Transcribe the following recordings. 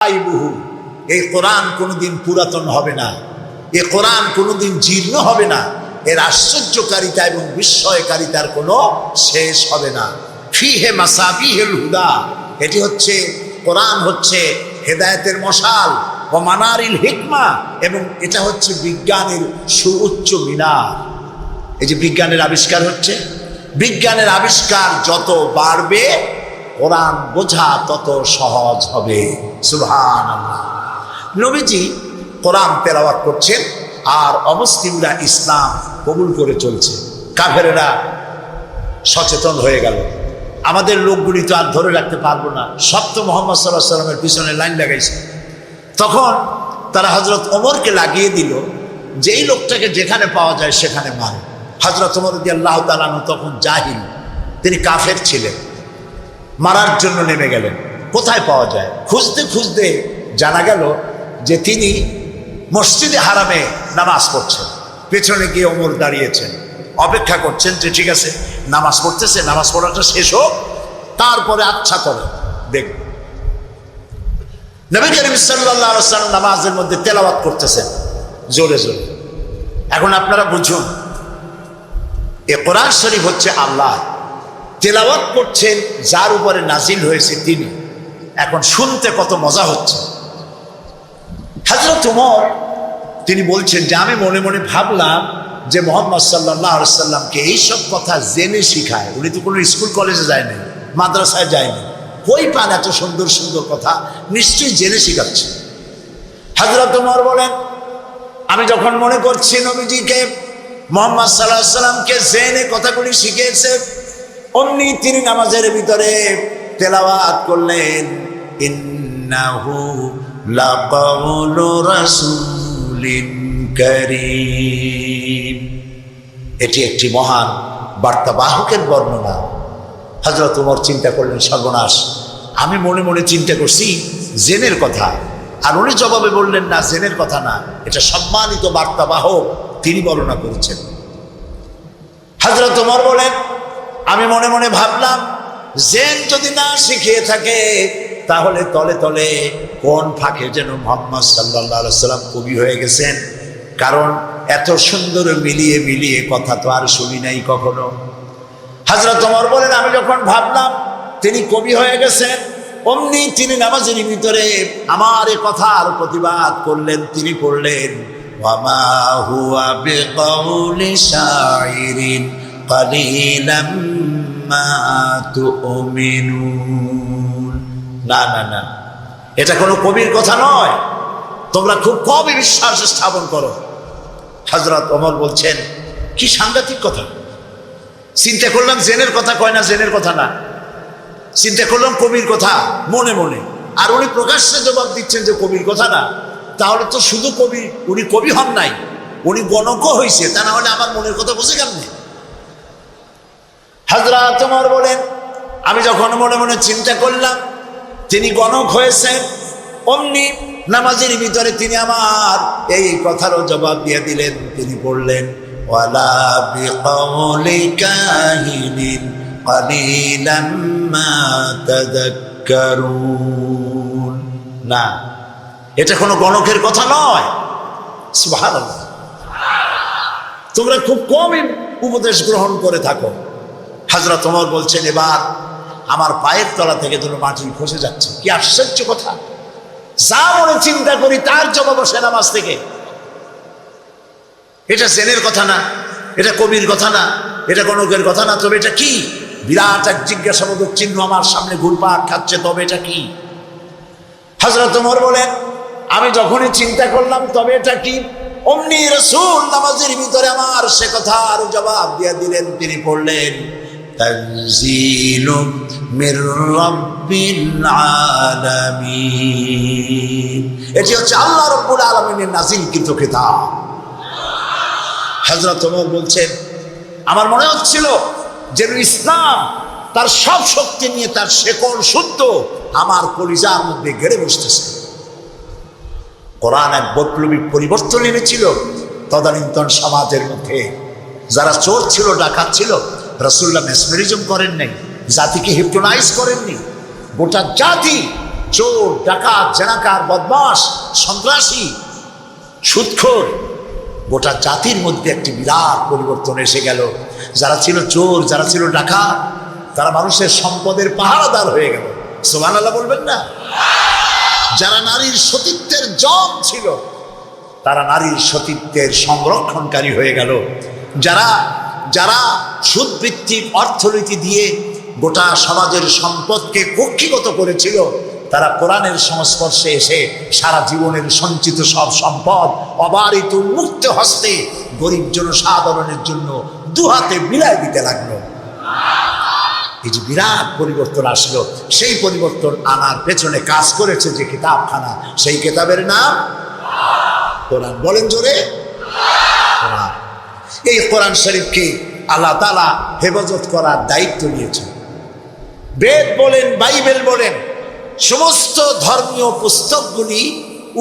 এই কোরআন কোনোদিন পুরাতন হবে না, এই কোরআন কোনোদিন জীর্ণ হবে না, এর আশ্চর্যকারিতা এবং বিস্ময়কারিতার কোনো শেষ হবে না। ফিহে মাসাবিহুল হুদা, এটি হচ্ছে কোরআন, হচ্ছে হেদায়েতের মশাল ও মানারিল হিকমা, এবং এটা হচ্ছে বিজ্ঞানের সুউচ্চ মিনার। এই যে বিজ্ঞানের আবিষ্কার হচ্ছে, বিজ্ঞানের আবিষ্কার যত বাড়বে কোরআন বোঝা তত সহজ হবে। সুবহানাল্লাহ। নবীজি কোরআন তেলাওয়াত করছেন আর অমুসলিমরা ইসলাম কবুল করে চলছে। কাফেরেরা সচেতন হয়ে গেল, আমাদের লোকগুলি তো আর ধরে রাখতে পারবো না, সব তো মোহাম্মদ সাল্লাল্লাহু আলাইহি ওয়াসাল্লামের পিছনে লাইন লাগাইছে। তখন তারা হযরত ওমরকে লাগিয়ে দিল, যেই লোকটাকে যেখানে পাওয়া যায় সেখানে মারে। হযরত ওমর রাদিয়াল্লাহু তাআলা আনহু তখন জাহিল, তিনি কাফের ছিলেন, মারার জন্য নেমে গেলেন। কোথায় পাওয়া যায় খুঁজতে খুঁজতে জানা গেল যে তিনি মসজিদে হারামে নামাজ পড়ছেন। পেছনে গিয়ে ওমর দাঁড়িয়েছেন, অপেক্ষা করছেন যে ঠিক আছে নামাজ পড়তেছে, নামাজ পড়াটা শেষ হোক, তারপরে আচ্ছা করে দেখব। নবী করিম সাল্লাল্লাহু আলাইহি ওয়াসাল্লাম নামাজের মধ্যে তেলাওয়াত করতেছেন জোরে জোরে। এখন আপনারা বুঝুন, এ কোরআন শরীফ হচ্ছে আল্লাহ, তেলাওয়াত করছেন যার উপরে নাজিল হয়েছে তিনি। এখন শুনতে কত মজা হচ্ছে। হযরত ওমর তিনি বলছেন যে আমি মনে মনে ভাবলাম যে মুহাম্মদ সাল্লাল্লাহু আলাইহি ওয়াসাল্লামকে এইসব কথা জেনে শিখায়। উনি তো কোনো স্কুল কলেজে যায়নি, মাদ্রাসায় যায়নি, কই পান এত সুন্দর সুন্দর কথা, নিশ্চয়ই জেনে শিখাচ্ছে। হযরত ওমর বলেন আমি যখন মনে করছি নবীজিকে মুহাম্মদ সাল্লাল্লাহু আলাইহি ওয়াসাল্লামকে জেনে কথাগুলি শিখিয়েছে, অমনি তিনি নামাজের ভিতরে তেলাওয়াত করলেন, ইন্নাহু লাকাউলু রাসূলিন কারীম। এটি একটি মহান বার্তাবাহকের বর্ণনা। হযরত ওমর চিন্তা করলেন সর্বনাশ, আমি মনে মনে চিন্তা করছি জেনের কথা, আর উনি জবাবে বললেন না জেনের কথা না, এটা সম্মানিত বার্তাবাহক তিনি বর্ণনা করেছেন। হযরত ওমর বলেন আমি মনে মনে ভাবলাম জেন যদি না শিখিয়ে থাকে তাহলে তলে তলে কোন ফাঁকে যেন মুহাম্মদ সাল্লাল্লাহু আলাইহি ওয়াসাল্লাম কবি হয়ে গেছেন, কারণ এত সুন্দর মিলিয়ে মিলিয়ে কথা তো আর শুনি নাই কখনো। হযরত ওমর বলেন আমি যখন ভাবলাম তিনি কবি হয়ে গেছেন, অমনি তিনি নামাজের ভিতরে আমার এ কথার প্রতিবাদ করলেন। তিনি পড়লেন ওয়ামা হুয়া বিকাউলি শাইরিন কালিলাম মা তুমিনুন। না না না, এটা কোনো কবির কথা নয়, তোমরা খুব কমই বিশ্বাস স্থাপন করো। হযরত ওমর বলছেন কি সাংঘাতিক কথা, চিন্তা করলাম জেনের কথা কয় না, জেনের কথা না, চিন্তা করলাম কবির কথা মনে মনে, আর উনি প্রকাশ্যে জবাব দিচ্ছেন যে কবির কথা না। তাহলে তো শুধু কবি, উনি কবি হন নাই, উনি গণকও হয়েছে, তা না হলে আমার মনের কথা বুঝে কেমনে? হযরত ওমর বলেন আমি যখন মনে মনে চিন্তা করলাম তিনি গণক হয়েছেন, অমনি নামাজের ভিতরে তিনি আমার এই কথারও জবাব দিয়ে দিলেন। তিনি বললেন ওয়ালা বিকাউলি কাহিনিন কালিলাম মা তাযাক্কারুন। না, এটা কোনো গণকের কথা নয়। সুবহানাল্লাহ। তোমরা খুব কমই উপদেশ গ্রহণ করে থাকো। হযরত ওমর বলছেন এবার আমার পায়ের তলা থেকে যেন মাটি খসে যাচ্ছে। কি আশ্চর্য কথা, যা মনে চিন্তা করি তার জবাব আসে নামাজ থেকে। এটা জেনের কথা না, এটা কবির কথা না, এটা গণকের কথা না, তবে এটা কি? বিরাট এক জিজ্ঞাসাবোধক চিহ্ন আমার সামনে ঘুরপাক খাচ্ছে, তবে এটা কি? হযরত ওমর বলেন আমি যখনই চিন্তা করলাম তবে এটা কি, অমনি রাসূল নামাজের ভিতরে আমার সে কথার জবাব দিয়ে দিলেন। তিনি পড়লেন তানজিলুম মির রাব্বিল আলামিন। এটি হচ্ছে আল্লাহ রাব্বুল আলামিনের নাযিলকৃত কিতাব। হযরত ওমর বলছেন আমার মনে হচ্ছিল যেন ইসলাম তার সব শক্তি নিয়ে তার শেকড় শুদ্ধ আমার কলিজার মধ্যে গেড়ে বসতেছে। কোরআন এক বৈপ্লবিক পরিবর্তন এনেছিল তদানীন্তন সমাজের মধ্যে। যারা চোর ছিল, ডাকাত ছিল, রাসূলুল্লাহ মেসমেরিজম করেন নাই, জাতিকে হিপনোটাইজ করেননি, গোটা জাতি চোর, ডাকাত, জেনাকার, বদমাশ, সন্ত্রাসী, সুদখোর, গোটা জাতির মধ্যে একটি বিরাট পরিবর্তন এসে গেল। যারা ছিল চোর, যারা ছিল ডাকাত, তারা মানুষের সম্পদের পাহারাদার হয়ে গেল। সুবহানাল্লাহ বলবেন না? যারা নারীর সতীত্বের জম ছিল, তারা নারীর সতীত্বের সংরক্ষণকারী হয়ে গেল। যারা যারা সুদভিত্তিক অর্থনীতি দিয়ে গোটা সমাজের সম্পদকে কক্ষিগত করেছিল, তারা কোরআনের সংস্পর্শে এসে সারা জীবনের সঞ্চিত সব সম্পদ অবারিত মুক্ত হস্তে গরিব জনসাধারণের জন্য দুহাতে বিলায় দিতে লাগলো। এই যে বিরাট পরিবর্তন আসলো, সেই পরিবর্তন আনার পেছনে কাজ করেছে যে কিতাবখানা, সেই কিতাবের নাম কোরআন। বলেন জোরে, কোরআন। এই কোরআন শরীফকে আল্লাহ তাআলা হেফাজত করার দায়িত্ব নিয়েছেন। বেদ বলেন, বাইবেল বলেন, সমস্ত ধর্মীয় পুস্তকগুলি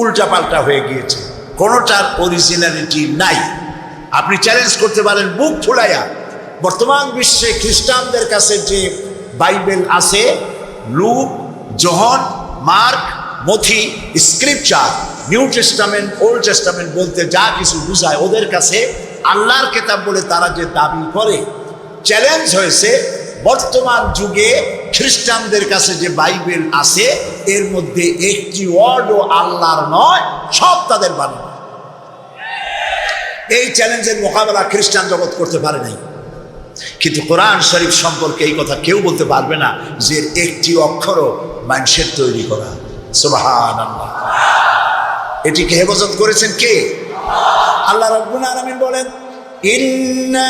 উল্টাপাল্টা হয়ে গিয়েছে, কোনোটার অরিজিনালিটি নাই। আপনি চ্যালেঞ্জ করতে পারেন বুক ফুলাইয়া, বর্তমান বিশ্বে খ্রিস্টানদের কাছে যে বাইবেল আছে, লুক, যোহন, মার্ক, মথি, scripture, new testament, old testament বলতে যা কিছু বুঝায়, ওদের কাছে আল্লাহর কিতাব বলে তারা যে দাবি করে, চ্যালেঞ্জ হয়েছে বর্তমান যুগে খ্রিস্টানদের কাছে যে বাইবেল আছে এর মধ্যে একটি ওয়ার্ডও আল্লাহর নয়, সব তাদের বানানো। এই চ্যালেঞ্জের মোকাবেলা খ্রিস্টান জগৎ করতে পারে নাই। কিন্তু কোরআন শরীফ সম্পর্কে এই কথা কেউ বলতে পারবে না যে একটি অক্ষরও মানুষের তৈরি করা। সুবহানাল্লাহ। এটিকে হেফাজত করেছেন কে? আল্লাহ রাব্বুল আলামিন বলেন, ইন্না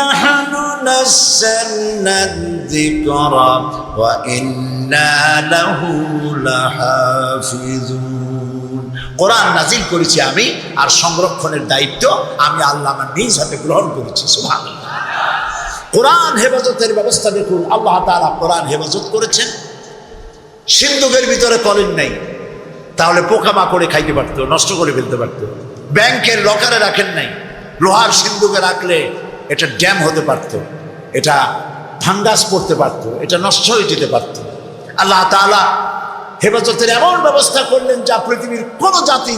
নাহনু নাযালনা যিকরা ওয়া ইন্না লাহু লাহাফিজুন। কোরআন নাজিল করেছি আমি, আর সংরক্ষণের দায়িত্ব আমি আল্লাহ আমার নিজ হাতে গ্রহণ করেছি। সুবহানাল্লাহ। কোরআন হেফাজতের ব্যবস্থা দেখুন, আল্লাহ তাআলা কোরআন হেফাজত করেছেন। সিন্ধুকের ভিতরে কলেন নাই, তাহলে পোকামাকড়ে খাইতে পারতো, নষ্ট করে ফেলতে পারতো। ব্যাংকের লকারে রাখেন নাই, লোহার সিন্ধুকে রাখলে এটা ড্যাম হতে পারতো, এটা ফাঙ্গাস পড়তে পারতো, এটা নষ্ট হয়ে যেতে পারতো। আল্লাহ তাআলা হেফাজতের এমন ব্যবস্থা করলেন যা পৃথিবীর কোনো জাতি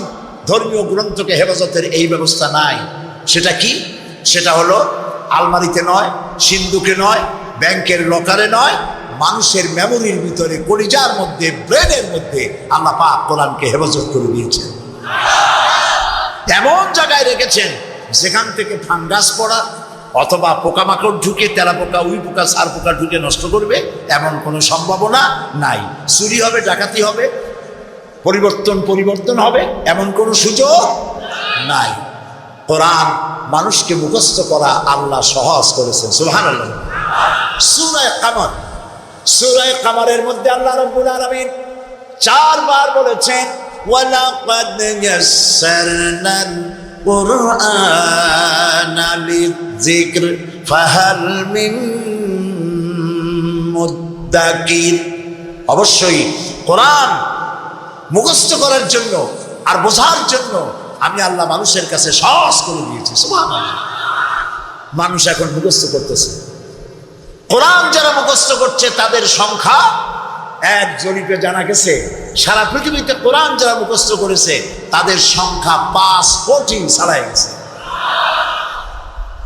ধর্মীয় গ্রন্থকে হেফাজতের এই ব্যবস্থা নাই। সেটা কি? সেটা হলো আলমারিতে নয়, সিন্ধুকে নয়, ব্যাংকের লকারে নয়, মানুষের মেমোরির ভিতরে, কলিজার মধ্যে, ব্রেনের মধ্যে আল্লাহ পাক কোরআনকে হেফাজত করে দিয়েছেন। এমন জায়গায় রেখেছেন যেখান থেকে ফাঙ্গাস পড়া অথবা পোকামাকড় ঢুকে, তেলা পোকা, উই পোকা, সার পোকা ঢুকে নষ্ট করবে এমন কোনো সম্ভাবনা নাই। চুরি হবে, ডাকাতি হবে, পরিবর্তন হবে এমন কোনো সুযোগ নাই। কোরআন মানুষকে মুখস্থ করা আল্লাহ সহজ করেছেন। সুবহানাল্লাহ। সূরা কামার, সূরা কামারের মধ্যে আল্লাহ রাব্বুল আলামিন 4 বার বলেছেন, ওয়ালাকাদ ইয়াসসারনাল কুরআনা লিযিকর ফাহাল মিন মুদ্দাকির। অবশ্যই কোরআন মুখস্থ করার জন্য আর বোঝার জন্য আমি আল্লাহ মানুষের কাছে সহজ করে দিয়েছি। সুবহানাল্লাহ। মানুষ এখন মুখস্থ করতেছে। কোরআন যারা মুখস্থ করছে তাদের সংখ্যা, এক জরিপে জানা গেছে সারা পৃথিবীতে কোরআন যারা মুখস্থ করেছে তাদের সংখ্যা 5 কোটি ছাড়াই গেছে।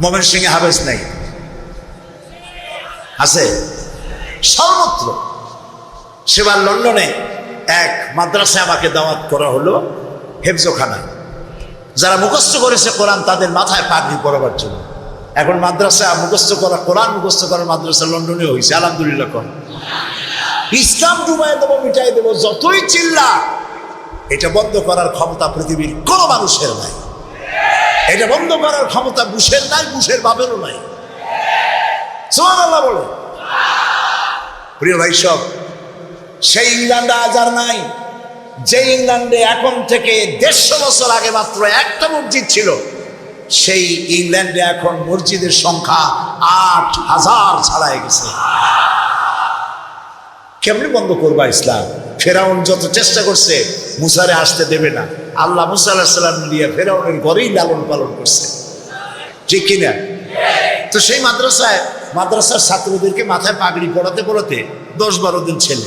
ময়মনসিংহে হাফেজ নাই, আছে সর্বত্র। সেবার লন্ডনে এক মাদ্রাসায় আমাকে দাওয়াত করা হলো, হেফজখানা। যারা মুখস্থ করেছে কোরআন তাদের মাথায় পাগড়ি পরাবার জন্য। এখন মাদ্রাসা মুখস্থ করা, কোরআন মুখস্থ করার মাদ্রাসা লন্ডনে হয়েছে। আলহামদুলিল্লাহ। কোন ইসলাম ডুবাই দেবো, মিটাই দেবো, যতই চিল্লা, এটা বন্ধ করার ক্ষমতা পৃথিবীর কোনো মানুষের নাই। এটা বন্ধ করার ক্ষমতা বুশের নাই, বুশের বাপেরও নাই। সুবহানাল্লাহ বলে। প্রিয় ভাই সব, সেই ইংল্যান্ডে আজ আর নাই যে ইংল্যান্ডে এখন থেকে 150 বছর আগে মাত্র একটা মসজিদ ছিল। সেই ইংল্যান্ডে এখন মসজিদের সংখ্যা 8000 ছাড়াই গেছে। কেমনি বন্ধ করবা ইসলাম? ফেরাউন যত চেষ্টা করছে মুসারে আসতে দেবে না। আল্লাহ মুসা আলাইহিস সালাম নিয়ে ফেরাউনের ঘরেই লালন পালন করছে, ঠিক কিনা? তো সেই মাদ্রাসার ছাত্রদেরকে মাথায় পাগড়ি পড়াতে 10-12 দিন ছেলে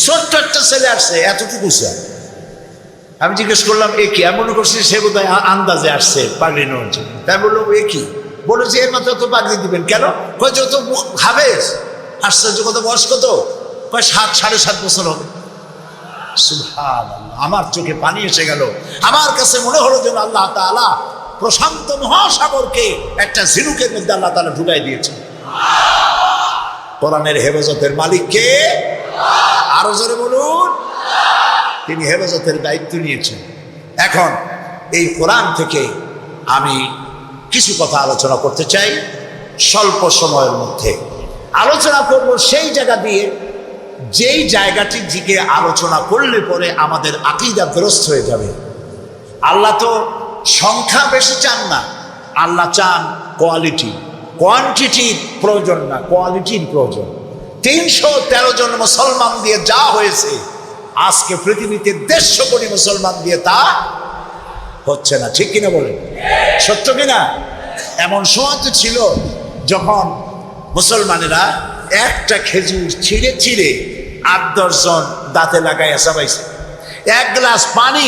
ছোট্ট একটা ছেলে আসছে, এতটুকু স্যার। আমি জিজ্ঞেস করলাম এ কি? আমি মনে করছি সে বোধহয় আন্দাজে আসছে পাগড়ি নেওয়ার জন্য। তাই বললো এ কি? বলে যে এর মাথায় তো পাগড়ি দিবেন কেন? কয় যত হাফেজ। আশ্চর্য, কত বয়স কত? কয় 7-7.5 বছর হবে। সুবহানাল্লাহ, আমার চোখে পানি এসে গেল। আমার কাছে মনে হলো যেন আল্লাহ তাআলা প্রশান্ত মহাসাগরকে একটা ঝিনুকের মধ্যে আল্লাহ তাআলা ঢুকাই দিয়েছে। কোরআনের হেফাজতের মালিক কে? আরো জোরে বলুন। তিনি হেফাজতের দায়িত্ব নিয়েছেন। এখন এই কোরআন থেকে আমি কিছু কথা আলোচনা করতে চাই স্বল্প সময়ের মধ্যে। আলোচনা করব সেই জায়গা দিয়ে যেই জায়গাটির দিকে আলোচনা করলে পরে আমাদের আকীদা দুরস্ত হয়ে যাবে। আল্লাহ তো সংখ্যা বেশি চান না, আল্লাহ চান কোয়ালিটি। কোয়ান্টিটির প্রয়োজন না, কোয়ালিটির প্রয়োজন। 313 জন মুসলমান দিয়ে যা হয়েছে, আজকে পৃথিবীতে 150 কোটি মুসলমান দিয়ে তা হচ্ছে না। ঠিক কিনা বলেন? সত্য কিনা? এমন সময় তো ছিল যখন মুসলমানেরা একটা খেজুর ছিঁড়ে ছিঁড়ে 8-10 জন দাঁতে লাগাইয়া চাবাইছে। এক গ্লাস পানি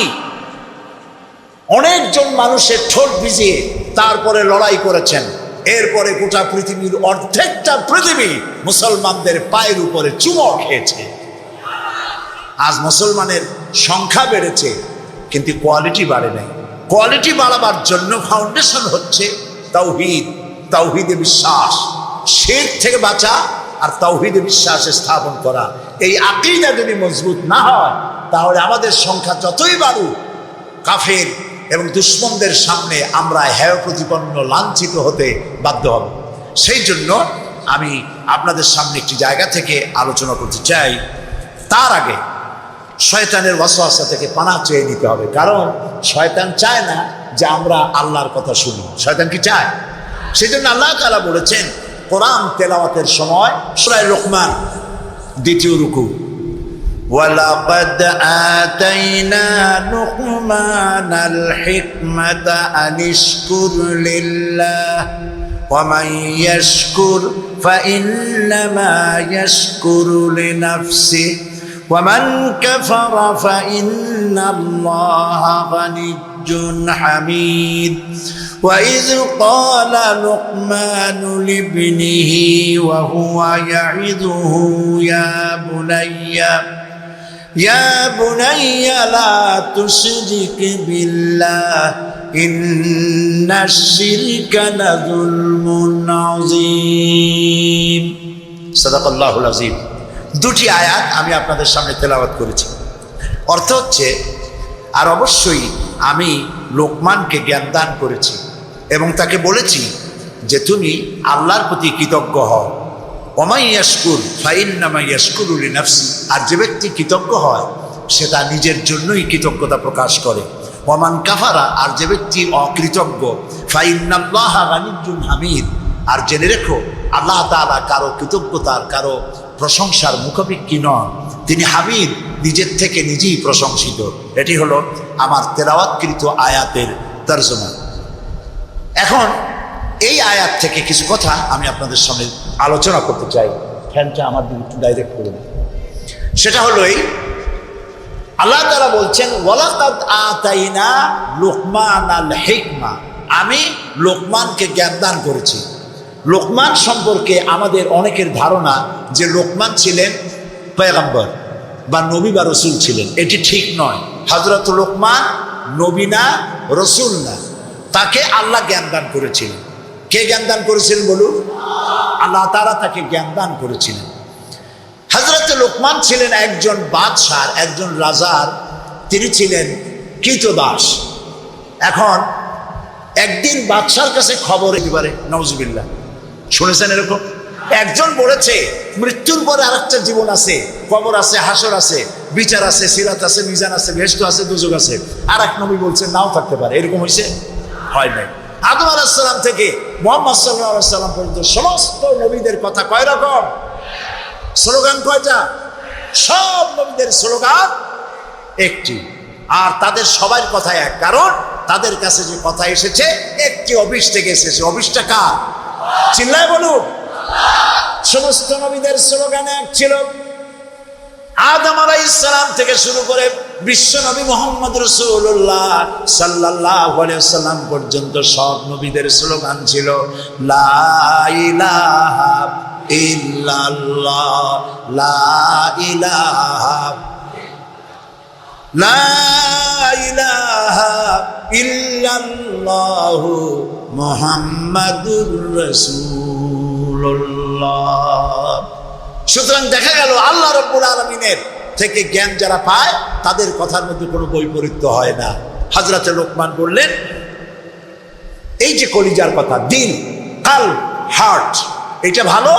অনেকজন মানুষের ঠোঁট ভিজিয়ে তারপরে লড়াই করেছেন। এরপরে গোটা পৃথিবীর অর্ধেকটা পৃথিবী মুসলমানদের পায়ের উপরে চুমো খেয়েছে। আজ মুসলমানের সংখ্যা বেড়েছে কিন্তু কোয়ালিটি বাড়ে নাই। কোয়ালিটি বাড়াবার জন্য ফাউন্ডেশন হচ্ছে তাওহীদ, তাওহীদে বিশ্বাস, শিরক থেকে বাঁচা আর তাওহীদে বিশ্বাসে স্থাপন করা। এই আকীদা যদি মজবুত না হয় তাহলে আমাদের সংখ্যা যতই বাড়ুক, কাফের এবং দুশমনদের সামনে আমরা হেয় প্রতিপন্ন, লাঞ্ছিত হতে বাধ্য হব। সেই জন্য আমি আপনাদের সামনে একটি জায়গা থেকে আলোচনা করতে চাই। তার আগে শয়তানের ওয়াসওয়াসা থেকে পানাহ চেয়ে নিতে হবে, কারণ শয়তান চায় না যে আমরা আল্লাহর কথা শুনি। শয়তান কি চায়? সেই জন্য আল্লাহ তাআলা বলেছেন কোরআন তেলাওয়াতের সময় সূরা লোকমান 2 রুকু, ওয়ালাকাদ আতাইনা লুকমানাল হিকমাতা আনিশকুর লিল্লাহ ওয়া মান ইয়াশকুর ফাইন্নামা ইয়াশকুরু লিনাফসিহি ওয়া মান কাফারা ফাইন্নাল্লাহা গানিয়্যুন হামিদ। وإذ قال لقمان لابنه وهو يعظه يا بني لا تشرك بالله إن الشرك لظلم عظيم। صدق الله العظيم। দুটি আয়াত আমি আপনাদের সামনে তেলাওয়াত করেছি। অর্থ হচ্ছে, আর অবশ্যই আমি লোকমানকে জ্ঞান দান করেছি এবং তাকে বলেছি যে তুমি আল্লাহর প্রতি কৃতজ্ঞ হও। ওমাই ইয়াশকুর ফাইন্নামা ইয়াশকুরু লিনাফসি, আর যে ব্যক্তি কৃতজ্ঞ হয় সে তার নিজের জন্যই কৃতজ্ঞতা প্রকাশ করে। ওমান কাফারা, আর যে ব্যক্তি অকৃতজ্ঞ, ফাইন্নাল্লাহা গানিয়্যুন হামিদ, আর জেনে রেখো আল্লাহ তাআলা কারো কৃতজ্ঞতার, কারো প্রশংসার মুখাপেক্ষী নন। তিনি হামিদ, নিজের থেকে নিজেই প্রশংসিত। এটি হলো আমার তেলাওয়াতকৃত আয়াতের তরজমা। এখন এই আয়াত থেকে কিছু কথা আমি আপনাদের সামনে আলোচনা করতে চাই। ফ্যানটা আমার দিকে একটু ডাইরেক্ট করুন। সেটা হলো এই, আল্লাহ তাআলা বলছেন ওয়ালাকাদ আতাইনা লুকমানাল হিকমা, আমি লোকমানকে জ্ঞান দান করেছি। লোকমান সম্পর্কে আমাদের অনেকের ধারণা যে লোকমান ছিলেন পয়গম্বর বা নবী বা রসুল ছিলেন। এটি ঠিক নয়। হযরত লোকমান নবী না, রসুল না, তাকে আল্লাহ জ্ঞান দান করেছিলেন। কে জ্ঞান দান করেছিলেন বলুন? আল্লাহ তাআলা তাকে জ্ঞান দান করেছিলেন। হযরত লোকমান ছিলেন একজন বাদশার, একজন রাজার, তিনি ছিলেন কৃতদাস। এখন একদিন বাদশার কাছে খবর একেবারে নাউজুবিল্লাহ, শুনেছেন এরকম? একজন বলেছে মৃত্যুর পরে আরেকটা জীবন আছে, কবর আছে, হাসর আছে, বিচার আছে, সিরাত আছে, মিজান আছে, বেহেশত আছে, দোজখ আছে। আর এক নবী বলছেন নাও থাকতে পারে। এরকম হয়েছে? হয় নাই। আদম আলাইহিস সালাম থেকে মুহাম্মদ সাল্লাল্লাহু আলাইহি সাল্লাম পর্যন্ত সমস্ত নবীদের কথা কয় রকম? স্লোগান কয়টা? সব নবীদের স্লোগান একটি, আর তাদের সবার কথা এক। কারণ তাদের কাছে যে কথা এসেছে একটি অফিস থেকে এসেছে। অফিসটা কার? চিল্লায় বলুন। সমস্ত নবীদের স্লোগান এক ছিল, আদম আলাইহিস সালাম থেকে শুরু করে বিশ্ব নবী মুহাম্মদ রাসূলুল্লাহ সাল্লাল্লাহু আলাইহি ওয়াসাল্লাম পর্যন্ত সব নবীদের স্লোগান ছিল লা ইলাহা ইল্লাল্লাহ, লা ইলাহা ইল্লাল্লাহু মুহাম্মাদুর রাসূলুল্লাহ। সুতরাং দেখা গেল আল্লাহ রাব্বুল আলামিনের থেকে জ্ঞান যারা পায় তাদের কথার মধ্যে কোনো বৈপরীত্য হয় না। হযরতে লোকমান বললেন, এই যে কলিজার কথা, দিল, কাল, হার্ট, এটা ভালো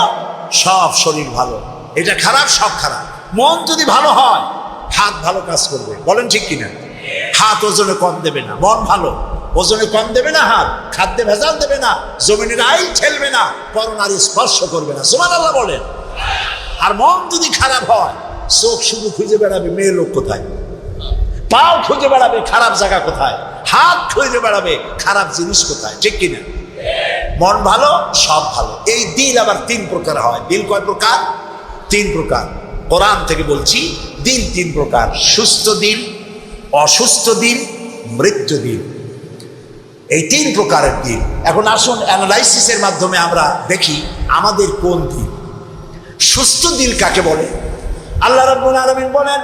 সব শরীর ভালো, এটা খারাপ সব খারাপ। মন যদি ভালো হয় হাত ভালো কাজ করবে, বলেন ঠিক কিনা? হাত ওজনে কম দেবে না, মন ভালো ওজনে কম দেবে না, হাত খাদ্যে ভেজাল দেবে না, জমিনের আইল ঠেলবে না, পরনারী স্পর্শ করবে না, সুবহানাল্লাহ বলেন। আর মন যদি খারাপ হয় চোখ শুধু খুঁজে বেড়াবে মেয়ে লোক কোথায়, পাও খুঁজে বেড়াবে খারাপ জায়গা কোথায়, হাত খুঁজে বেড়াবে খারাপ জিনিস কোথায়, ঠিক কিনা? মন ভালো সব ভালো। এই দিল আবার তিন প্রকার হয়। দিল কয় প্রকার? তিন প্রকার। কোরআন থেকে বলছি, দিল তিন প্রকার: সুস্থ দিল, অসুস্থ দিল, মৃত্যু দিল। এই তিন প্রকারের দিল। এখন আসুন অ্যানালাইসিসের মাধ্যমে আমরা দেখি আমাদের কোন দিল। সুস্থ দিল কাকে বলে? আল্লাহ রাব্বুল আলামিন বলেন,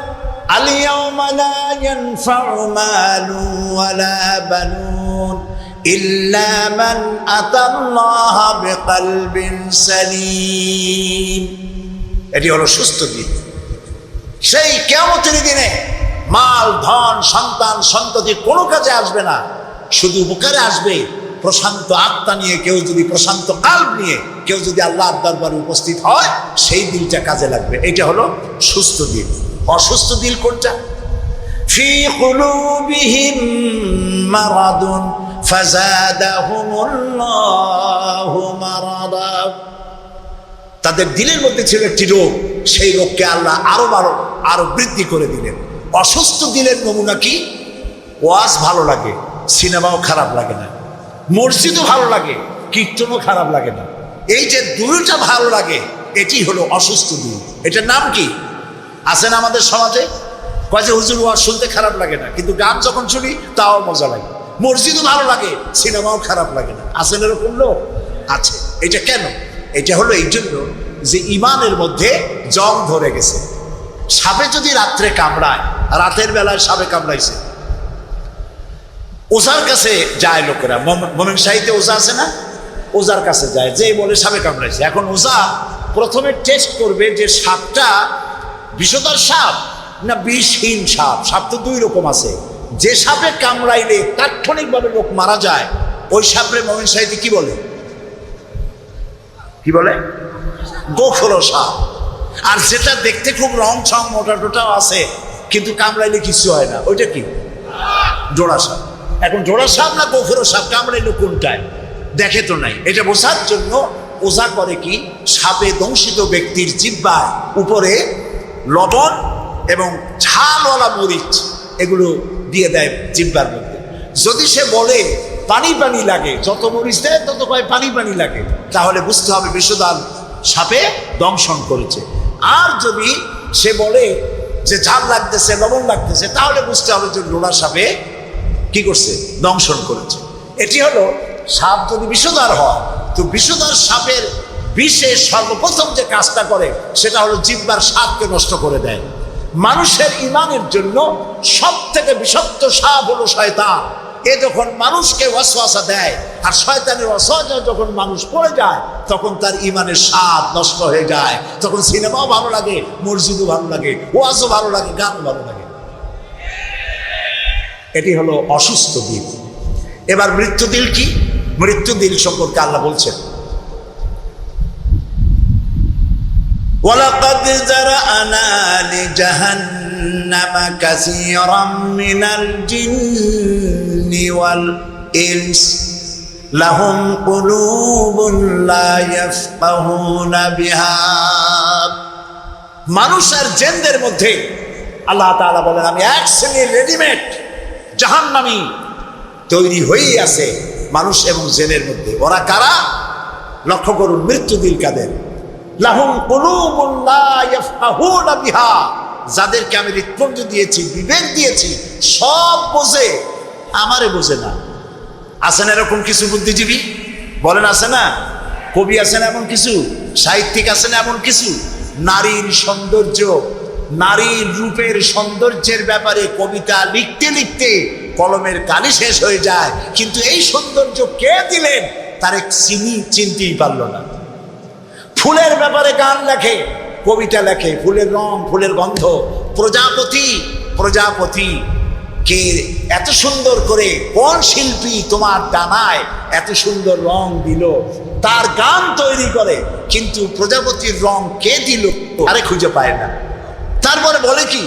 আল-ইয়াওমা লা ইয়ানফাউ মালুন ওয়ালা বানুন ইল্লা মান আতাল্লাহা বিকলবিন সালিম। এটি হলো সুস্থ দিল। সেই কিয়ামতের দিনে মাল, ধন, সন্তান, সন্ততি কোনো কাজে আসবে না, শুধু উপকারে আসবে প্রশান্ত আত্মা নিয়ে। কেউ যদি প্রশান্ত কাল্ব নিয়ে কেউ যদি আল্লাহর দরবারে উপস্থিত হয়, সেই দিলটা কাজে লাগবে। এটা হলো সুস্থ দিল। অসুস্থ দিল কোনটা? ফি কুলুবিহিম মারাদুন ফাযাদাহুমুল্লাহু মারাদা। তাদের দিলের মধ্যে ছিল একটি রোগ, সেই রোগকে আল্লাহ আরো বৃদ্ধি করে দিলেন। অসুস্থ দিলের নমুনা কি? ওয়াজ ভালো লাগে, সিনেমাও খারাপ লাগে না, মসজিদও ভালো লাগে, কীর্তনও খারাপ লাগে না। এই যে দুইটা ভালো লাগে, এটি হলো অসুস্থ দিল। এটার নাম কি? আছে না আমাদের সমাজে? কয় যে হুজুর ওয়াজ শুনতে খারাপ লাগে না, কিন্তু গান যখন শুনি তাও মজা লাগে। মসজিদও ভালো লাগে, সিনেমাও খারাপ লাগে না। আছে না এরকম লোক? আছে। এটা কেন? এটা হলো এই জন্য যে ইমানের মধ্যে জং ধরে গেছে। সাপে যদি রাত্রে কামড়ায়, রাতের বেলায় সাপে কামড়াইছে, ওঝার কাছে যায় লোকেরা। মোমেন শাহীতে ওঝা আছে না? ওঝার কাছে যায়, যে বলে সাপে কামড়াইছে। এখন ওঝা প্রথমে টেস্ট করবে যে সাপটা বিষধর সাপ না বিষহীন সাপ। সাপ তো দুই রকম আছে। যে সাপে কামড়াইলে তাৎক্ষণিকভাবে লোক মারা যায়, ওই সাপরে মোমেন শাহীতে কি বলে? কি বলে? গোখরো সাপ। আর যেটা দেখতে খুব রং ছং মোটা টোটাও আছে, কিন্তু কামড়াইলে কিছু হয় না, ওইটা কি? জোড়া সাপ। এখন জোড়া সাপ না গোখরো সাপ কামড়াইলে কোনটায়? দেখে তো নাই। এটা বোঝার জন্য ওঝা করে কি, সাপে দংশিত ব্যক্তির জিহ্বার উপরে লবণ এবং ঝালওয়ালা মরিচ এগুলো দিয়ে দেয় জিহ্বার মধ্যে। যদি সে বলে পানি পানি লাগে, যত মরিচ দেয় তত পানি পানি লাগে, তাহলে বুঝতে হবে বিষধর সাপে দংশন করেছে। আর যদি সে বলে যে ঝাল লাগতেছে, লবণ লাগতেছে, তাহলে বুঝতে হবে যে লোড়া সাপে কি করছে? দংশন করেছে। এটি হলো সাপ যদি বিষধর হয়, তো বিষধর সাপের বিষে সর্বপ্রথম যে কাজটা করে সেটা হলো জিহ্বার স্বাদকে নষ্ট করে দেয়। মানুষের ইমানের জন্য সব থেকে বিষাক্ত সাপ হলো শয়তান। এ যখন মানুষকে ওয়াসওয়াসা দেয়, আর শয়তানের ওয়াসওয়াসা যখন মানুষ পড়ে যায়, তখন তার ইমানের স্বাদ নষ্ট হয়ে যায়। তখন সিনেমাও ভালো লাগে, মসজিদও ভালো লাগে, ওয়াজও ভালো লাগে, গানও ভালো লাগে। এটি হলো অসুস্থ দিল। এবার মৃত্যু দিল কি? মৃত্যু দিল সম্পর্কে আল্লাহ বলছেন, ওয়ালাকাদ যারানা লিজাহান্নামা কাসীরাম মিনাল জিন্নি ওয়াল ইনস লাহুম কুলুবুন লা ইয়াফকাহুনা বিহা। মানুষ আর জিনদের মধ্যে আল্লাহ তাআলা বলেন, আমি এক শ্রেণীর রেডিমেড জাহান্নামী তৈরি হয়েই আছে মানুষ এবং জিনের মধ্যে। ওরা কারা? লক্ষ্য করুন, মৃত্যু দিল কাদের? লাহুম কুলুবুন লা ইয়াফকাহুনা বিহা, যাদেরকে আমি হৃৎপুঞ্জ দিয়েছি, বিবেক দিয়েছি, সব বোঝে, আমারে বোঝে না। আছে না এরকম কিছু বুদ্ধিজীবী? বলেন আছে না? কবি আছে না এমন কিছু? সাহিত্যিক আছে না এমন কিছু? নারীর সৌন্দর্য, নারীর রূপের সৌন্দর্যের ব্যাপারে কবিতা লিখতে লিখতে কলমের কালি শেষ হয়ে যায়, কিন্তু এই সৌন্দর্য কে দিলেন তার চিনতেই পারল না। ফুলের ব্যাপারে গান লেখে, কবিতা লেখে, ফুলের রং, ফুলের গন্ধ। প্রজাপতি, প্রজাপতি কে এত সুন্দর করে, কোন শিল্পী তোমার ডানায় এত সুন্দর রং দিল, তার গান তৈরি করে, কিন্তু প্রজাপতির রং কে দিল আরে খুঁজে পায় না। তারপরে বলে কি?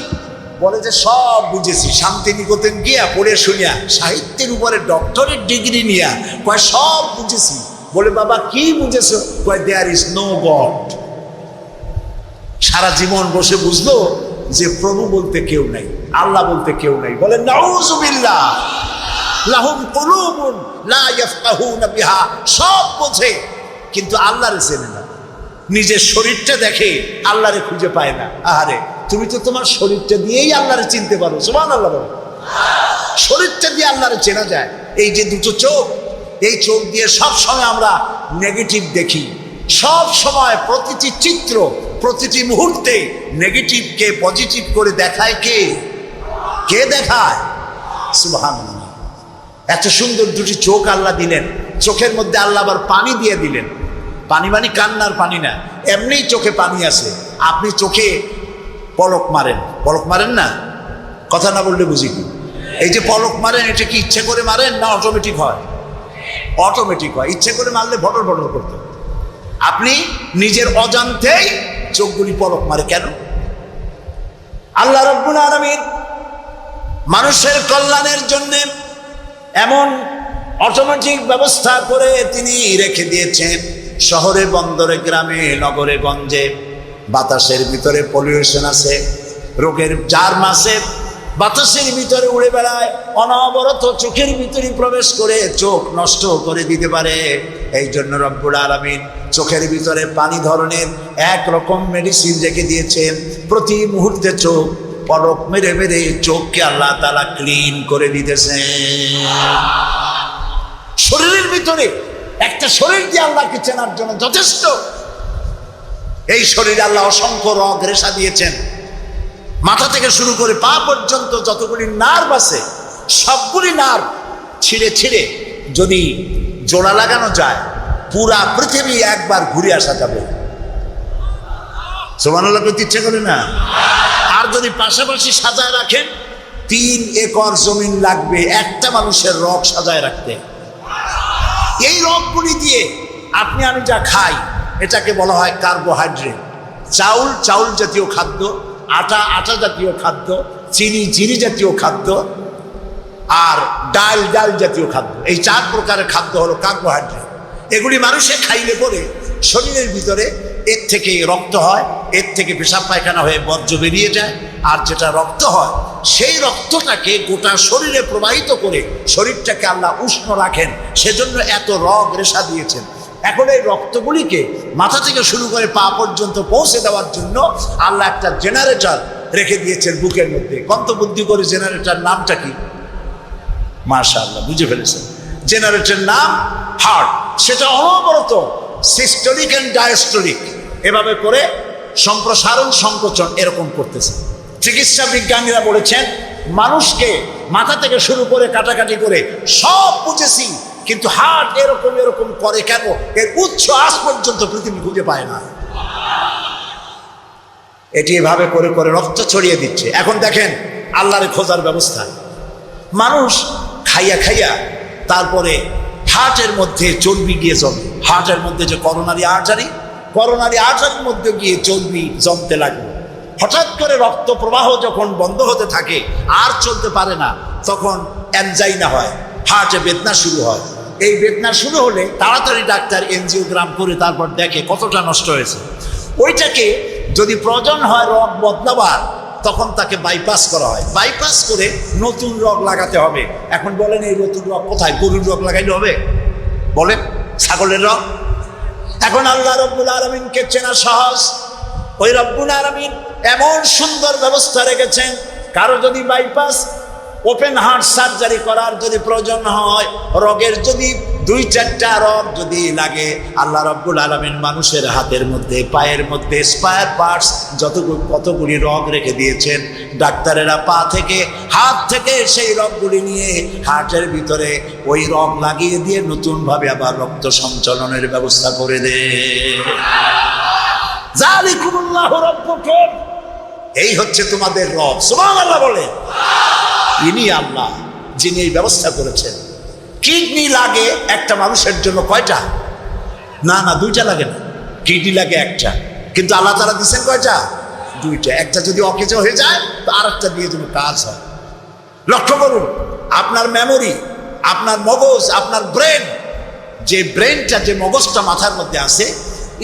বলে যে সব বুঝেছি, শান্তিনিকেতন গিয়া পড়ে শুনিয়া, সাহিত্যের উপরে ডক্টরেট ডিগ্রি নিয়া কয় সব বুঝেছি। বলে বাবা কি বুঝেছো? কয় দেয়ার ইজ নো গড। সারা জীবন বসে বুঝলো যে প্রভু বলতে কেউ নাই, আল্লাহ বলতে কেউ নাই। বলে নাউযুবিল্লাহ, লাহুম কুলুবুন লা ইয়াফকাহুনা বিহা। সব বোঝে কিন্তু আল্লাহরে চেনে না। নিজের শরীরটা দেখে, আল্লাহরে খুঁজে পায় না। আহারে, তুমি তো তোমার শরীরটা দিয়েই আল্লাহরে চিনতে পারো। সুবহানাল্লাহ বলো। শরীরটা দিয়ে আল্লাহরে চেনা যায়। এই যে দুটো চোখ, এই চোখ দিয়ে সব সময় আমরা নেগেটিভ দেখি। সব সময় প্রতিটি চিত্র, প্রতিটি মুহূর্তে নেগেটিভকে পজিটিভ করে দেখায় কে? কে দেখায়? সুবহানাল্লাহ। এত সুন্দর দুটি চোখ আল্লাহ দিলেন, চোখের মধ্যে আল্লাহ আবার পানি দিয়ে দিলেন। পানি মানে কান্নার পানি না, এমনি চোখে পানি আছে। আপনি চোখে পলক মারেন, পলক মারেন না? কথা না বললে বুঝি কি? এই যে পলক মারেন, এটা কি ইচ্ছে করে মারেন না অটোমেটিক হয়? অটোমেটিক হয়। ইচ্ছে করে মারলে ভটর ভটর করতে। আপনি নিজের অজান্তেই চোখগুলি পলক মারে কেন? আল্লাহ রাব্বুল আলামিন মানুষের কল্যাণের জন্য এমন অটোমেটিক ব্যবস্থা করে তিনি রেখে দিয়েছেন। শহরে, বন্দরে, গ্রামে, নগরে, গঞ্জে বাতাসের ভিতরে পলিউশন আছে, রোগের জার্ম আছে, বাতাসের ভিতরে উড়ে বেড়ায়, অনবরত চোখের ভিতরে প্রবেশ করে চোখ নষ্ট করে দিতে পারে। এই জন্য রব্বুল আলামিন চোখের ভিতরে পানি ধরনের একরকম মেডিসিন রেখে দিয়েছেন। প্রতি মুহূর্তে চোখ পলক মেরে মেরে চোখকে আল্লাহ তাআলা ক্লিন করে দিতেছেন। শরীরের ভিতরে একটা শরীর দিয়ে আল্লাহকে চেনার জন্য যথেষ্ট। এই শরীরে আল্লাহ অসংখ্য রগ রেশা দিয়েছেন। মাথা থেকে শুরু করে পা পর্যন্ত যতগুলি নার্ভ আছে, সবগুলি নার্ভ ছিঁড়ে ছিঁড়ে যদি জোড়া লাগানো যায়, পুরা পৃথিবী একবার ঘুরে আসা যাবে। সুবহানাল্লাহ করতে ইচ্ছে করে না? আর যদি পাশাপাশি সাজায় রাখেন, 3 একর জমিন লাগবে একটা মানুষের রগ সাজায় রাখতে। এই রগগুলি দিয়ে আপনি আমি যা খাই, এটাকে বলা হয় কার্বোহাইড্রেট। চাউল, চাউল জাতীয় খাদ্য, আটা, আটা জাতীয় খাদ্য, চিনি, চিনি জাতীয় খাদ্য, আর ডাল, ডাল জাতীয় খাদ্য। এই 4 প্রকারের খাদ্য হলো কার্বোহাইড্রেট। এগুলি মানুষে খাইলে পরে শরীরের ভিতরে এর থেকে রক্ত হয়, এর থেকে পেশাব পায়খানা হয়ে বর্জ্য বেরিয়ে যায়। আর যেটা রক্ত হয়, সেই রক্তটাকে গোটা শরীরে প্রবাহিত করে শরীরটাকে আল্লাহ উষ্ণ রাখেন। সেজন্য এত রগ রেশা দিয়েছেন। এখন এই রক্তগুলিকে মাথা থেকে শুরু করে পা পর্যন্ত পৌঁছে দেওয়ার জন্য আল্লাহ একটা জেনারেটর রেখে দিয়েছেন বুকের মধ্যে। কন্তবুদ্ধি করে জেনারেটর নামটা কি? মাশাআল্লাহ, বুঝে ফেলেছেন। জেনারেটর নাম হার্ট। সেটা অনবরত সিস্টোলিক এন্ড ডায়াস্টোলিক এভাবে করে সম্প্রসারণ, সংকোচন এরকম করতেছে। চিকিৎসা বিজ্ঞানীরা বলেছেন মানুষকে মাথা থেকে শুরু করে কাটাকাটি করে সব বুঝেছি, কিন্তু হার্ট এরকম এরকম করে কেন, এর উৎস আজ পর্যন্ত পৃথিবী খুঁজে পায় না। এটি এভাবে করে করে রক্ত ছড়িয়ে দিচ্ছে। এখন দেখেন আল্লাহরে খোঁজার ব্যবস্থা। মানুষ খাইয়া খাইয়া তারপরে হার্টের মধ্যে চর্বি গিয়ে জমে। হার্টের মধ্যে যে করোনারি আর্টারি, করোনারি আর্টারির মধ্যে গিয়ে চর্বি জমতে লাগলো। হঠাৎ করে রক্ত প্রবাহ যখন বন্ধ হতে থাকে, আর চলতে পারে না, তখন অ্যানজাইনা হয়, হার্টে বেদনা শুরু হয়। এই বেদনা শুরু হলে তাড়াতাড়ি ডাক্তার এনজিওগ্রাম করে তারপর দেখে কতটা নষ্ট হয়েছে। ওইটাকে যদি প্রয়োজন হয় রগ বদলাবার, তখন তাকে বাইপাস করা হয়। বাইপাস করে নতুন রগ লাগাতে হবে। এখন বলেন এই নতুন রগ কোথায়? গরুর রগ লাগাইলে হবে? বলেন ছাগলের রগ? এখন আল্লাহ রাব্বুল আলামিনকে চেনা সহজ। ওই রব্বুল আলামিন এমন সুন্দর ব্যবস্থা রেখেছেন, কারো যদি বাইপাস ওপেন হার্ট সার্জারি করার যদি প্রয়োজন হয়, রোগের যদি 2-4টা রোগ যদি লাগে, আল্লাহ রব্বুল আলামিন মানুষের হাতের মধ্যে পায়ের মধ্যে স্পায়ার পার্টস কতগুলি রোগ রেখে দিয়েছেন। ডাক্তারেরা পা থেকে হাত থেকে সেই রোগগুলি নিয়ে হার্টের ভিতরে ওই রোগ লাগিয়ে দিয়ে নতুনভাবে আবার রক্ত সঞ্চালনের ব্যবস্থা করে দেয়। যালিকুমুল্লাহু রাব্বুকুম, এই হচ্ছে তোমাদের রব। সুবহানাল্লাহ বলে। ইনি আল্লাহ যিনি এই ব্যবস্থা করেছেন। কিডনি লাগে একটা মানুষের জন্য কয়টা? না 2টা লাগে না, কিডনি লাগে একটা, কিন্তু আল্লাহ তাআলা দিচ্ছেন কয়টা? 2টা। একটা যদি অকেজ হয়ে যায় তো আরেকটা দিয়ে যেন কাজ হয়। লক্ষ্য করুন, আপনার মেমোরি, আপনার মগজ, আপনার ব্রেন, যে ব্রেনটা, যে মগজটা মাথার মধ্যে আছে,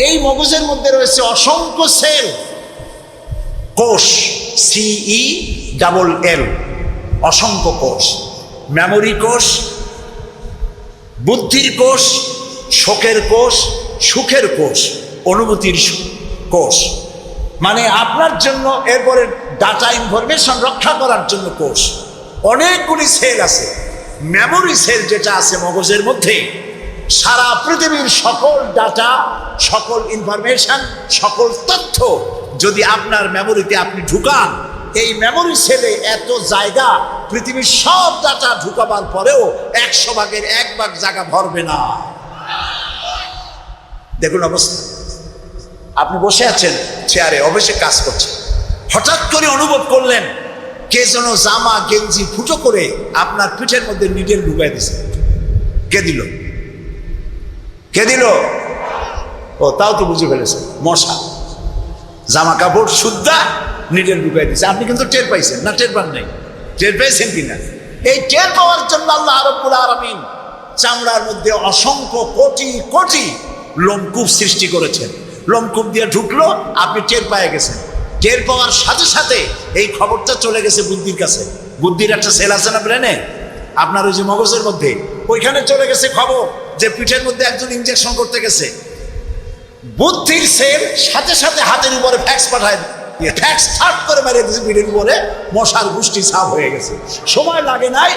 এই মগজের মধ্যে রয়েছে অসংখ্য সেল, কোষ, CELL, অসংখ্য কোষ। মেমোরি কোষ, বুদ্ধির কোষ, শোকের কোষ, সুখের কোষ, অনুভূতির কোষ, মানে আপনার জন্য, এরপরে ডাটা ইনফরমেশন রক্ষা করার জন্য কোষ। অনেকগুলি সেল আছে। মেমোরি সেল যেটা আছে মগজের মধ্যে, সারা পৃথিবীর সকল ডাটা, সকল ইনফরমেশন, সকল তথ্য যদি আপনার মেমোরিতে আপনি ঢুকান, এই মেমোরি সেলে এত জায়গা, পৃথিবীর সব ডাটা ঢুকাবার পরেও 100 ভাগের 1 ভাগ জায়গা ভরবে না। দেখুন অবস্থা। আপনি বসে আছেন চেয়ারে, অবশ্যই কাজ করছেন, হঠাৎ করে অনুভব করলেন কে যেন জামা গেঞ্জি ফুটো করে আপনার পিঠের মধ্যে নিডেল ঢুকাই দিছে। কে দিল? কে দিল? ও, তাও তো বুঝে ফেলেছে, মশা। জামা কাপড় সুদ্ধা নিডেল ঢুকাই দিছে। আপনি কিন্তু টের পাইছেন না? টের পান নাই? টের পেয়েছেন কিনা? এই টের পাওয়ার জন্য আল্লাহ রাব্বুল আলামিন চামড়ার মধ্যে অসংখ্য কোটি কোটি লোমকূপ সৃষ্টি করেছেন। লোমকূপ দিয়ে ঢুকলো, আপনি টের পেয়ে গেছেন। টের পাওয়ার সাথে সাথে এই খবরটা চলে গেছে বুদ্ধির কাছে। বুদ্ধির একটা সেল আছে না ব্রেনে, আপনার ওই যে মগজের মধ্যে, ওইখানে চলে গেছে খবর যে পিঠের মধ্যে একজন ইনজেকশন করতে গেছে। বুদ্ধির সেল সাথে সাথে হাতের উপরে ফ্যাক্স পাঠায়, ফ্যাক্স থার্ড করে মারিয়ে দিয়েছে পিঠের উপরে, মশার গোষ্ঠী সাফ হয়ে গেছে। সময় লাগে নাই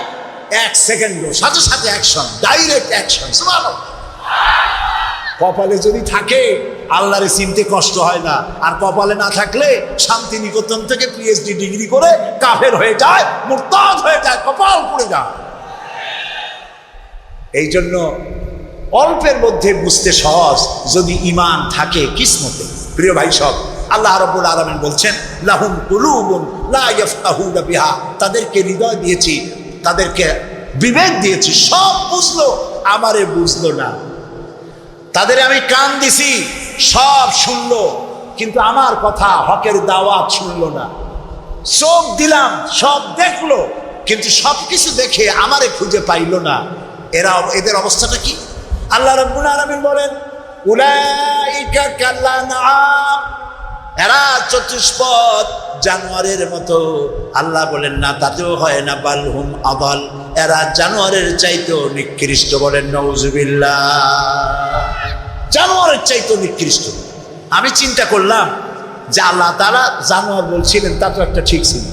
1 সেকেন্ডও, সাথে সাথে অ্যাকশন, ডাইরেক্ট অ্যাকশন। সুবহানাল্লাহ। কপালে যদি থাকে আল্লাহরে চিনতে কষ্ট হয় না, আর কপালে না থাকলে শান্তিনিকেতন থেকে PhD ডিগ্রি করে কাফের হয়ে যায়, মুরতাদ হয়ে যায়, কপাল পুড়ে যায়। এই জন্য অল্পের মধ্যে বুঝতে সহজ, যদি ঈমান থাকে কিসমতে। প্রিয় ভাই সব, আল্লাহ রাব্বুল আলামিন বলছেন লাহুম কুলুবুন লা ইয়াফকাহুনা বিহা, তাদেরকে হৃদয় দিয়েছি, তাদেরকে বিবেক দিয়েছি, সব বুঝলো, আমারে বুঝলো না। তাদের আমি কান দিছি, সব শুনলো, কিন্তু আমার কথা, হকের দাওয়াত শুনলো না। চোখ দিলাম, সব দেখলো, কিন্তু সবকিছু দেখে আমারে খুঁজে পাইলো না। এদের অবস্থাটা কি? আল্লাহ রাব্বুল আলামিন বলেন উলাইকা কাল্লানআম, এরা চতুষ্পদ জানোয়ারের মতো। আল্লাহ বলেন না, তাতেও হয় না, বালহুম আদাল, এরা জানোয়ারের চাইতেও নিকৃষ্ট। বলেন নাউজুবিল্লাহ। জানোয়ারের চাইতেও নিকৃষ্ট। আমি চিন্তা করলাম যে আল্লাহ তাআলা জানোয়ার বলছিলেন, তা তো একটা ঠিক ছিল।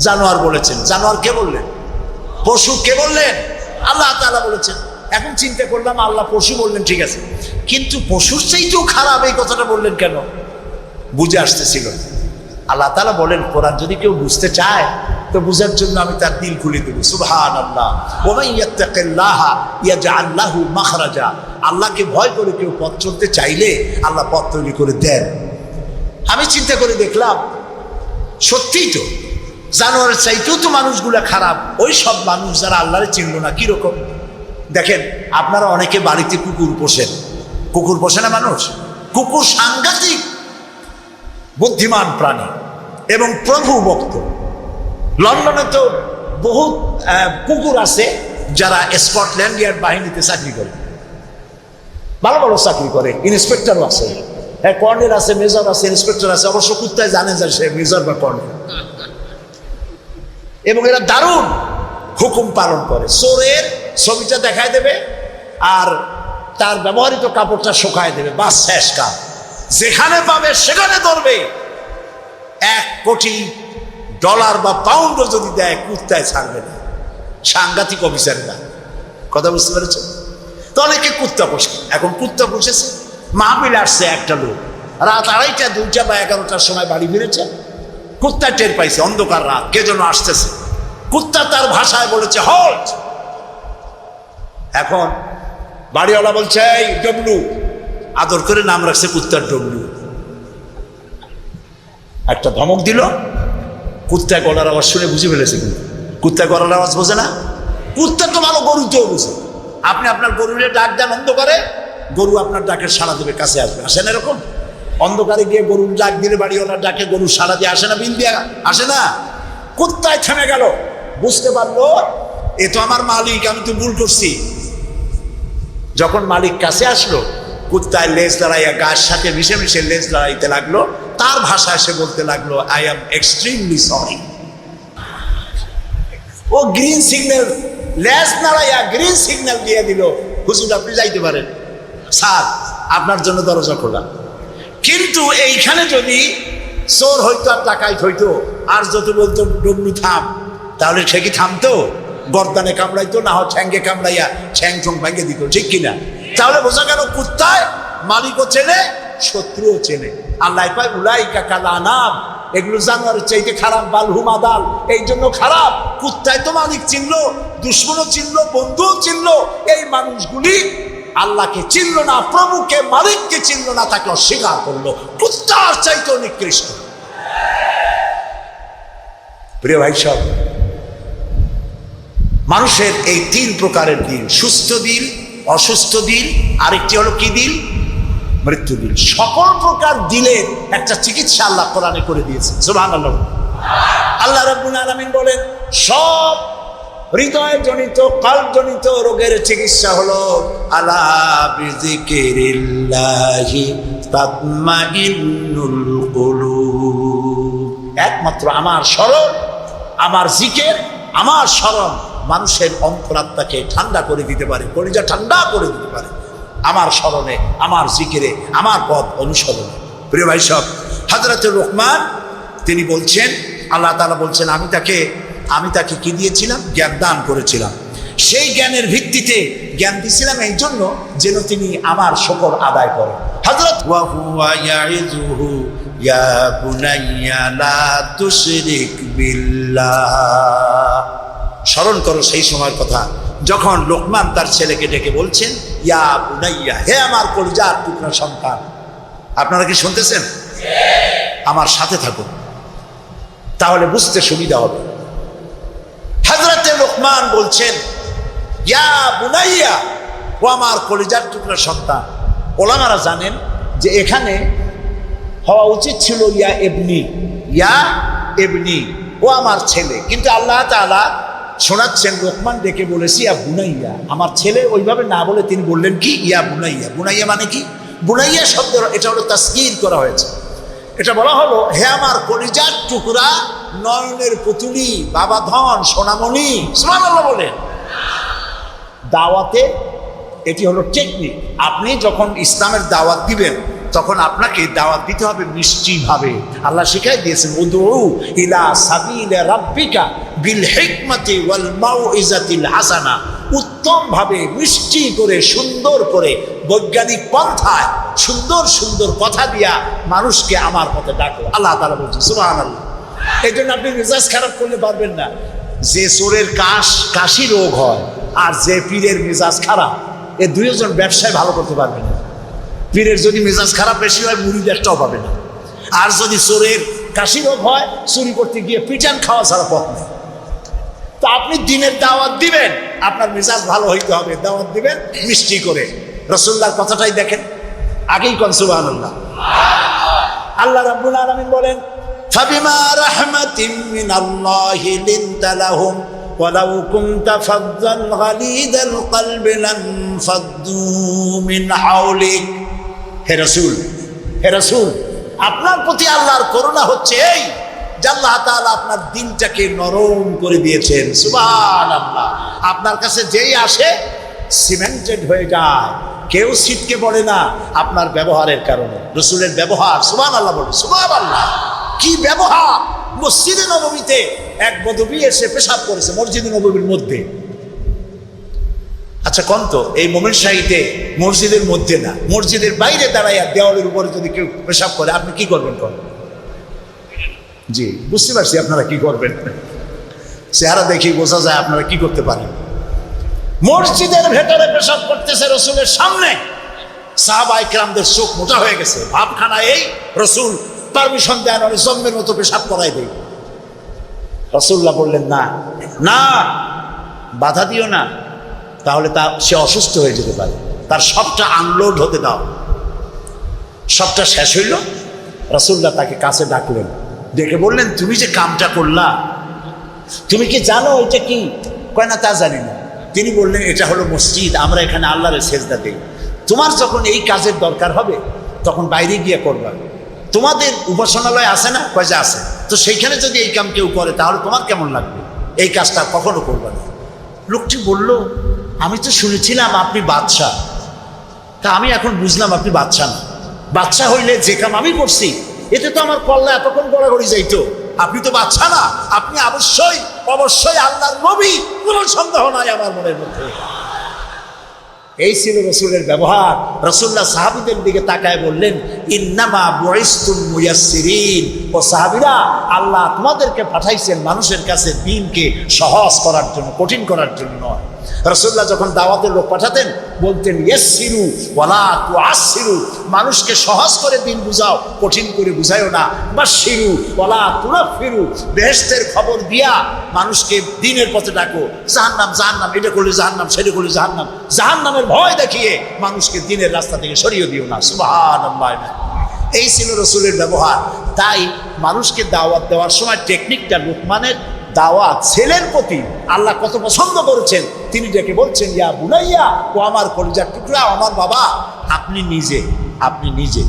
জানোয়ার বলেছেন, জানোয়ার কে বললেন? পশু কে বললেন? আল্লাহ তাআলা বলেছেন। এখন চিন্তা করলাম আল্লাহ পশু বললেন, ঠিক আছে, কিন্তু পশুর চাইতেও খারাপ এই কথাটা বললেন কেন? বুঝে আসতেছিল। আল্লাহ তাআলা বলেন, কোরআন যদি কেউ বুঝতে চায় তো বুঝার জন্য আমি তার দিল খুলে দেব। সুবহানাল্লাহ। ওয়া মান ইয়াত্তাকিল্লাহা ইয়াজআল লাহু মাখরাজা, আল্লাহকে ভয় করে কেউ পথ চলতে চাইলে আল্লাহ পথ তৈরি করে দেন। আমি চিন্তা করে দেখলাম সত্যিই তো জানোয়ারের চাইতেও তো মানুষগুলা খারাপ। ওই সব মানুষ যারা আল্লাহরে চিনল না। কিরকম দেখেন, আপনারা অনেকে বাড়িতে কুকুর পোষেন। কুকুর পোষে না মানুষ? কুকুর সাংঘাতিক বুদ্ধিমান প্রাণী এবং প্রভু ভক্ত। লন্ডনে তো বহু কুকুর আছে যারা স্কটল্যান্ড ইয়ার্ড বাহিনীতে চাকরি করে, ভালো ভালো চাকরি করে, ইন্সপেক্টরও আছে, হ্যাঁ, কর্নেল আছে, মেজর আছে, ইন্সপেক্টর আছে। অবশ্য কুত্তায় জানে যে সে মেজর বা কর্নেল। এবং এরা দারুণ হুকুম পালন করে। চোরের ছবিটা দেখায় দেবে আর তার ব্যবহৃত কাপড়টা শুকায় দেবে, বাস শেষ কাজ। যেখানে পাবে সেখানে ধরবে। $1 কোটি বা পাউন্ডও যদি দেয় কুত্তায় ছাড়বে না। সাংঘাতিক অফিসাররা, কথা বুঝতে পেরেছে? তো অনেকে কুত্তা পোষে, এখন কুত্তা পুষেছে। মাহফিল আসছে একটা লোক, রাত 2:30 2টা বা 11টার সময় বাড়ি ফিরেছে। কুত্তা টের পাইছে, অন্ধকার রাত, কে যেন আসতেছে। কুত্তা তার ভাষায় বলেছে হল্ট। এখন বাড়িওয়ালা বলছে এই ডবলু, আদর করে নাম রাখছে কুত্তার ডবলু। একটা ধমক দিল, কুত্তা গলার আওয়াজ শুনে বুঝে ফেলেছে। কুত্তা গলার আওয়াজ বোঝে না? কুত্তা তো ভালো গরুতেও বুঝে। আপনি আপনার গরুরে ডাক দেন অন্ধকারে, গরু আপনার ডাকের সাড়া দেবে, কাছে আসবে। আসে না এরকম? অন্ধকারে গিয়ে গরুর ডাক দিলে বাড়িওয়ালার ডাকে গরু সাড়া দিয়ে আসে না? বিল দিয়ে আসে না? কুত্তায় থেমে গেল, বুঝতে পারলো এ তো আমার মালিক, আমি তো ভুল করছি। যখন মালিক কাছে আসলো, কুত্তায় লেজ লড়াইয়া গায়ের সাথে মিশে মিশে লেজ লড়াইতে লাগলো। তার ভাষায় সে বলতে লাগলো আই এম এক্সট্রিমলি সরি। ও গ্রিন সিগন্যাল, লেজ নাড়াইয়া গ্রিন সিগন্যাল দিয়ে দিল, হুজুর আপনি যাইতে পারেন, স্যার আপনার জন্য দরজা খোলা। কিন্তু এইখানে যদি চোর হইতো আর ডাকাইত হইতো, আর যত বলতো ডবলু থাম, তাহলে সে কি থামতো? গর্দানে কামড়াইতো, না হয় ঠ্যাঙ্গে কামড়াইয়া ঠ্যাং ঠোং ভেঙে দিত, ঠিক কিনা? তাহলে বোঝা গেল কুত্তায় মালিকও চেনে, শত্রুও চেনে। আল্লাহ পায় উলাইকা কাল আনাম, এগুলো জানোয়ারের চাইতে খারাপ, বালহুম আদাল, এই জন্য খারাপ। কুত্তায় তো মালিক চিনলো, দুশ্মনও চিনলো, বন্ধুও চিনলো। এই মানুষগুলি আল্লাহকে চিনলো না, প্রভুকে মালিককে চিনলো না, তাকে অস্বীকার করলো। কুত্তার চাইতে নিকৃষ্ট। প্রিয় ভাই সব, মানুষের এই 3 প্রকারের দিল, সুস্থ দিল, অসুস্থ দিল, আরেকটি হলো কি দিল? মৃত্যু দিল। সকল প্রকার দিলের একটা চিকিৎসা আল্লাহ কোরআনে করে দিয়েছে, সুবহানাল্লাহ। আল্লাহ রাব্বুল আলামিন বলেন সব হৃদয় জনিত, কল্প জনিত রোগের চিকিৎসা হলো আলা বিযিকিরিল্লাহি তাতমাইন্নুল কুলুব। একমাত্র আমার স্মরণ, আমার জিকির, আমার স্মরণ মানুষের অন্তরাত্মাকে ঠান্ডা করে দিতে পারে, কলিজা ঠান্ডা করে দিতে পারে। আমার স্মরণে, আমার জিকিরে, আমার পথ অনুসরণে। প্রিয় ভাই সব, হযরতে লোকমান তিনি বলছেন, আল্লাহ তাআলা বলছেন আমি তাকে কি দিয়েছিলাম? জ্ঞান দান করেছিলাম। সেই জ্ঞানের ভিত্তিতে জ্ঞান দিয়েছিলাম এই জন্য যেন তিনি আমার শুকর আদায় করেন। হযরত ওয়া হুয়া ইয়াইযুহু ইয়া বুনাইয়া লা তুশরিক বিল্লাহ। স্মরণ করো সেই সময়ের কথা যখন লোকমান তার ছেলেকে ডেকে বলছেন ইয়া বুনাইয়া, হে আমার কলিজার টুকরা সন্তান। আপনারা কি শুনতেছেন? আমার সাথে থাকুন, তাহলে বুঝতে সুবিধা হবে। হযরতে লোকমান বলছেন ইয়া বুনাইয়া, ও আমার কলিজার টুকরা সন্তান। ওলামারা জানেন যে এখানে হওয়া উচিত ছিল ইয়া ইবনি, ইয়া ইবনি, ও আমার ছেলে। কিন্তু আল্লাহ তাআলা শোনাচ্ছেন লোকমান ডেকে বলেছি ইয়া বুনাইয়া, আমার ছেলে। ওইভাবে না বলে তিনি বললেন কি ইয়া বুনাইয়া। বুনাইয়া মানে কি? বুনাইয়া শব্দ এটা হলো তাসগীর করা হয়েছে। এটা বলা হলো হে আমার কলিজার টুকরা, নয়নের পুতুলি, বাবা ধন, সোনামণি। সুবহানাল্লাহ বলেন। দাওয়াতে এটি হলো টেকনিক। আপনি যখন ইসলামের দাওয়াত দিবেন তখন আপনাকে দাওয়াত দিতে হবে মিষ্টি ভাবে। আল্লাহ শিখাই দিয়েছেন উদউ ইলা সাবিলি রাব্বিকা বিল হিকমাতি ওয়াল মাউইজাতিল হাসানা। উত্তম ভাবে, মিষ্টি করে, সুন্দর করে, বৈজ্ঞানিক পন্থায় সুন্দর সুন্দর কথা দিয়া মানুষকে আমার পথে ডাকো। আল্লাহ তাআলা বলছেন সুবহানাল্লাহ। এই জন্য আপনি মেজাজ খারাপ করলে পারবেন না। যে চোরের কাশি রোগ হয় আর যে পীরের মেজাজ খারাপ, এই দুইজন ব্যবসায় ভালো করতে পারবে না। পীরের যদি মেজাজ খারাপ বেশি হয় মুড়ির একটাও পাবে না। আর যদি চোরের কাশি রোগ হয়, চুরি করতে গিয়ে পিটান খাওয়া ছাড়া পথ নেই। তো আপনি দিনের দাওয়াত দিবেন, আপনার মেজাজ ভালো হইতে হবে। দাওয়াত দিবেন মিষ্টি করে। রাসূলুল্লাহর কথাটাই দেখেন, আগেই কোন সুবহানাল্লাহ। আল্লাহ রাব্বুল আলামিন বলেন ফাবিমা রাহমাতিন মিনাল্লাহি লিনতা লাহুম ওয়ালাউ কুনতা ফাযযান গালিদাল কলবি লানফাদ্দু মিন হাওলিক। হে রাসূল, আপনার প্রতি আল্লাহর করুণা হচ্ছে এই যে আল্লাহ তাআলা আপনার দিলটাকে নরম করে দিয়েছেন। সুবহানাল্লাহ। আপনার কাছে যেই আসে সিমেন্টেড হয়ে যায়, কেউ ছিটকে পড়ে না আপনার ব্যবহারের কারণে। রসুলের ব্যবহার, সুবহানাল্লাহ বলে, সুবহানাল্লাহ, কি ব্যবহার! মসজিদে নববীতে এক বদবী এসে পেশাব করেছে মসজিদে নববীর মধ্যে। আচ্ছা কোন তো, এই মোমেন শাহীতে মসজিদের মধ্যে না, মসজিদের বাইরে দাঁড়াইয়া দেওয়ালের উপরে যদি কেউ পেশাব করে আপনি কি করবেন? জি বুঝতে পারছি আপনারা কি করবেন, চেহারা দেখি বোঝা যায় আপনারা কি করতে পারেন। মসজিদের ভেতরে পেশাব করতেছে রসুলের সামনে, সাহাবায়ে কেরামদের চোখ মোটা হয়ে গেছে, ভাবখানা এই রসুল পারমিশন দেন আর জম্মের মতো পেশাব করাই দেয়। রাসূলুল্লাহ বললেন না না, বাধা দিও না, তাহলে সে অসুস্থ হয়ে যেতে পারে, তার সবটা আনলোড হতে দাও। সবটা শেষ হইল, রাসূলুল্লাহ তাকে কাছে ডাকলেন, ডেকে বললেন তুমি যে কামটা করলা তুমি কি জানো এটা কি? কয় না তা জানি না। তিনি বললেন এটা হলো মসজিদ, আমরা এখানে আল্লাহর সেজদা দেই, তোমার যখন এই কাজের দরকার হবে তখন বাইরে গিয়ে করবা। তোমাদের উপাসনালয় আছে না? কয় যে আছে, তো সেইখানে যদি এই কাম কেউ করে তাহলে তোমার কেমন লাগবে? এই কাজটা কখনো করবা না। লোকটি বলল আমি তো শুনেছিলাম আপনি বাদশাহ, তা আমি এখন বুঝলাম আপনি বাদশাহ না। বাদশাহ হইলে যে কাম আমি করছি এতে তো আমার কল্লা এতক্ষণ গড়াগড়ি যাইতো, আপনি তো বাদশাহ না, আপনি অবশ্যই অবশ্যই আল্লাহর নবী, কোনো সন্দেহ নাই আমার মনের মধ্যে। এই ছিল রসুলের ব্যবহার। রাসূলুল্লাহ সাহাবীদের দিকে তাকায় বললেন ইন্নামা বুইসতুম মুয়াসসিরিন, ও সাহাবীরা আল্লাহ তোমাদেরকে পাঠাইছেন মানুষের কাছে দ্বীনকে সহজ করার জন্য, কঠিন করার জন্য নয়। রাসূলুল্লাহ যখন দাওয়াতের লোক পাঠাতেন বলতেন ইয়াসসিরু ওয়ালা তুআসসিরু, মানুষকে সহজ করে দ্বীন বুঝাও, কঠিন করে বুঝাইও না। বাশশিরু ওয়ালা তুনাফিরু, বেহেশতের খবর দিয়া মানুষকে দ্বীনের পথে ডাকো। জাহান্নাম জাহান্নাম, এটা করলে জাহান্নাম, সেটা করলে জাহান্নাম, জাহান্নামের ভয় দেখিয়ে মানুষকে দ্বীনের রাস্তা থেকে সরিয়ে দিও না। সুবহানাল্লাহ। এই ছিল রসুলের ব্যবহার। তাই মানুষকে দাওয়াত দেওয়ার সময় টেকনিকটা, লোকমানের দাওয়াত ছেলের প্রতি আল্লাহ কত পছন্দ করেছেন। তিনি ডেকে বলছেন ইয়া বুনাইয়া, ও আমার কলিজার টুকরা, আমার বাবা, আপনি নিজে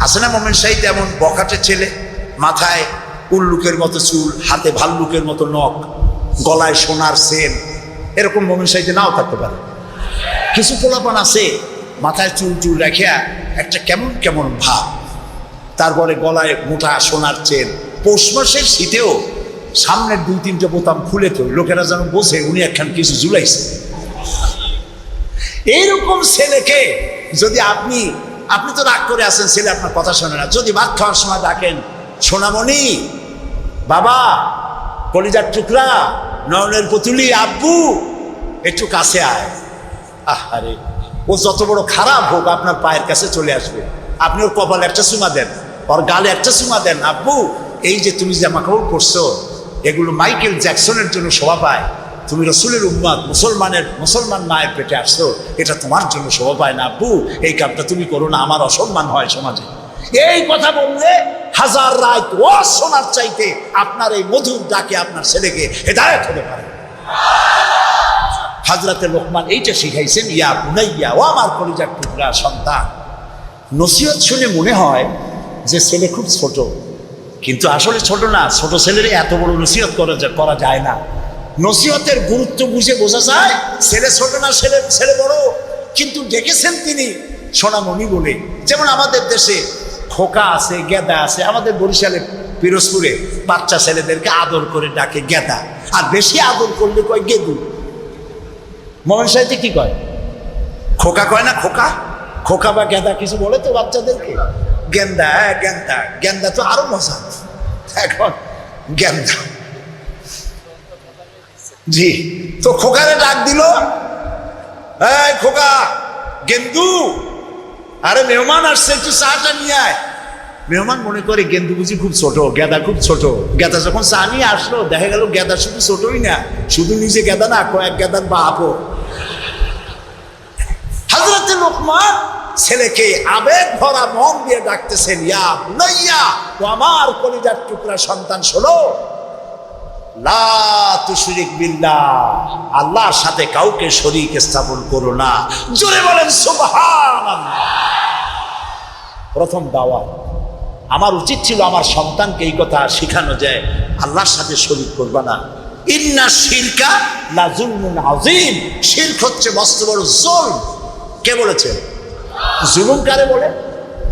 আছে না মোমেন শাহীদ এমন বখাটে ছেলে, মাথায় উল্লুকের মতো চুল, হাতে ভাল্লুকের মতো নখ, গলায় সোনার সেন, এরকম মোমেন শাহীদে নাও থাকতে পারে। কিছু পোলাপান আছে মাথায় চুল চুল রাখিয়া একটা কেমন কেমন ভাব, তারপরে গলায় মোটা সোনার চেন, পৌষ মাসের শীতেও সামনের 2-3টে বোতাম খুলে তো লোকেরা যেন বসে উনি একখান কিছু ঝুলাইছে। এইরকম ছেলেকে যদি আপনি তো রাগ করে আছেন, ছেলে আপনার কথা শোনে না, যদি ভাত খাওয়ার সময় ডাকেন সোনামণি, বাবা, কলিজার টুকরা, নয়নের পুতুলি, আব্বু, একটু কাছে আয়, আরে ও যত বড় খারাপ হোক আপনার পায়ের কাছে চলে আসবে। আপনি ওর কপালে একটা চুমা দেন, ওর গালে একটা চুমা দেন, আব্বু এই যে তুমি জামা কাপড় পরছো এগুলো মাইকেল জ্যাকসনের জন্য শোভা পায়, তুমি রসুলের উম্মত, মুসলমান মায়ের পেটে আসছো, এটা তোমার জন্য শোভা পায় না, আব্বু এই কাজটা তুমি করো না, আমার অসম্মান হয় সমাজে। এই কথা বললে হাজার রাত ও শোনার চাইতে আপনার এই মধুর ডাকে আপনার ছেলেকে হেদায়েত হতে পারে। হযরতে লোকমান এইটা শিখাইছেন, ইয়া বুনাইয়া, ও আমার কলিজার টুকরা সন্তান। নসিহত শুনে মনে হয় যে ছেলে খুব ছোট, কিন্তু আসলে ছোট না, ছোট ছেলের এত বড় নসিহত করা যায় না। নসিহতের গুরুত্ব বুঝে বোঝা যায় ছেলে ছোট না ছেলে বড়, কিন্তু ডেকেছেন তিনি সোনামণি বলে। যেমন আমাদের দেশে খোকা আছে, গেদা আছে, আমাদের বরিশালে পিরোজপুরে বাচ্চা ছেলেদেরকে আদর করে ডাকে গেদা, আর বেশি আদর করলে কয় গেদু। মোমেন শাহীদে কি কয়? খোকা কয় না? খোকা বা গেদা কিছু বলে তো বাচ্চাদেরকে? গেন্দা, গেন্দা তো আরো মজা। এখন গেন্দা, জি, তো খোকারে ডাক দিল, এই খোকা, গেন্দু, আরে মেহমান আসছে, একটু চাটা নিয়ে আয়। মেহমান মনে করে গেন্দু বুঝি খুব ছোট, গেদা খুব ছোট। গেদা যখন চা নিয়ে আসলো দেখা গেল গেদা শুধু ছোটই না, শুধু নিজে গেদা না, কয়েক গেদার বাপও। হযরতে লোকমান ছেলেকে আবেগ ভরা মন দিয়ে ডাকতেছেন, ইয়া বুনাইয়া, ও আমার কলিজার টুকরা সন্তান, শোনো, লা তুশরিক বিল্লাহ, আল্লাহর সাথে কাউকে শরীক স্থাপন করো না। জোরে বলেন সুবহানাল্লাহ। প্রথম দাওয়াত। আমার উচিত ছিল আমার সন্তানকে এই কথা শেখানো যায়, আল্লাহর সাথে শরীক করবা না। ইন্না শিরকা লা যুলমুন আযীম, শিরক হচ্ছে মস্ত বড় জুলম। কে বলেছে? জুলুম কারে বলে?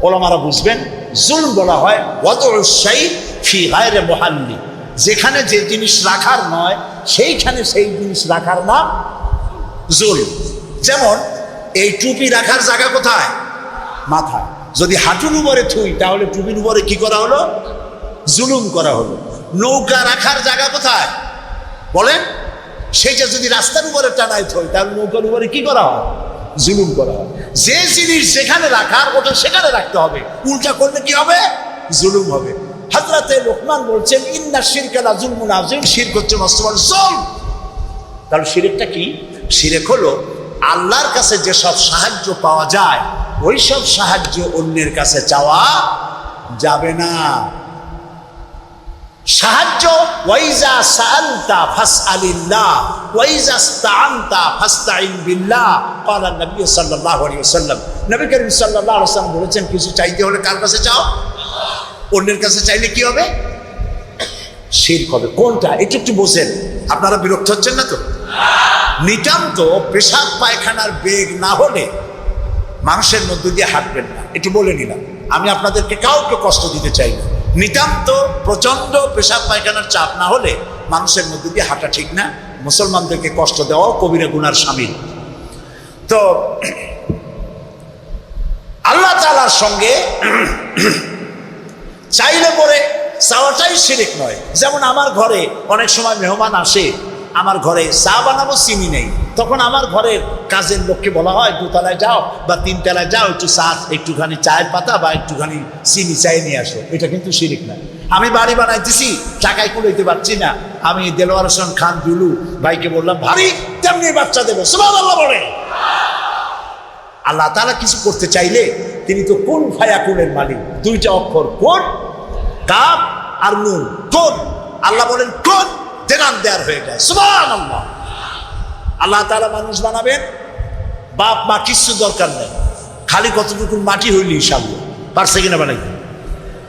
ওলামারা বুঝবেন। জুলম বলা হয় ওয়াদউশ শাই ফি গায়রি মুহাল্লি, যেখানে যে জিনিস রাখার নয় সেইখানে সেই জিনিস রাখার নাম জুলম। যেমন এই টুপি রাখার জায়গা কোথায়? মাথায়। যদি হাঁটুর উপরে থুই তাহলে টুপির উপরে কি করা হলো? জুলুম করা হলো। নৌকা রাখার জায়গা কোথায় বলেন? সেইটা যদি রাস্তার উপরে টানায় থই তাহলে নৌকার উপরে কি করা হয়? জুলুম করা হয়। যে জিনিস যেখানে রাখার ওটা সেখানে রাখতে হবে, উল্টা করলে কি হবে? জুলুম হবে। হযরতে লোকমান বলছেন ইন্না শিরকা লা যুলমুন আযীম, শিরক হচ্ছে মস্ত বড় জুলম। তাহলে শিরকটা কি? শিরক হলো আল্লাহর কাছে যেসব সাহায্য পাওয়া যায় ওই সব সাহায্য অন্যের কাছে চাওয়া যাবে না। সাহায্য ওয়াইজা সাআলতা ফাসআলিল্লাহ ওয়াইজা ইসতাআনতা ফাসতাইন বিল্লাহ ক্বালা নবী সাল্লাল্লাহু আলাইহি ওয়াসাল্লাম। নবী করিম সাল্লাল্লাহু আলাইহি ওয়াসাল্লাম বলেছেন কিছু চাইতে হলে কার কাছে চাও? অন্যের কাছে চাইলে কি হবে? শিরক হবে। কোনটা একটু একটু বোঝেন। আপনারা বিরক্ত হচ্ছেন না তো? নিতান্ত পেশাব পায়খানার বেগ না হলে মানুষের মধ্যে দিয়ে হাঁটবেন না, একটু বলে নিলাম। আমি আপনাদেরকে কাউকে কষ্ট দিতে চাই না। নিতান্ত প্রচন্ড পেশাব পায়খানার চাপ না হলে মানুষের মধ্যে দিয়ে হাঁটা ঠিক না। মুসলমানদেরকে কষ্ট দেওয়াও কবিরা গুনার শামিল। তো আল্লাহ তাআলার সঙ্গে চাইলে পরে চাওয়াটাই শিরক নয়। যেমন আমার ঘরে অনেক সময় মেহমান আসে, আমার ঘরে চা বানাবো, চিনি নেই, তখন আমার ঘরের কাজের লোককে বলা হয় দোতলায় যাও বা তিনতলায় যাও, একটু চা, একটুখানি চায়ের পাতা বা একটুখানি চিনি চাই নিয়ে আসো। এটা কিন্তু শিরক না। আমি বাড়ি বানাইতেছি, টাকায় কুলাইতে পারছি না, আমি দেলোয়ার হোসেন খান দুলু ভাইকে বললাম ভারী তেমনি বাচ্চা দেবো, সুবহানাল্লাহ বলে। আল্লাহ তাআলা কিছু করতে চাইলে তিনি তো কুন ফায়াকুনের মালিক। দুইটা অক্ষর কোন, কাফ আর নুন। কোন, আল্লাহ বলেন কোন, দেনান দেয়ার হয়ে যায়। সুবহানাল্লাহ। আল্লাহ তাআলা মানুষ বানাবেন, বাপ মা কিছু দরকার নেই, খালি কতটুকু মাটি হইলি ইনশাআল্লাহ। পারছে কিনা বানাইতে?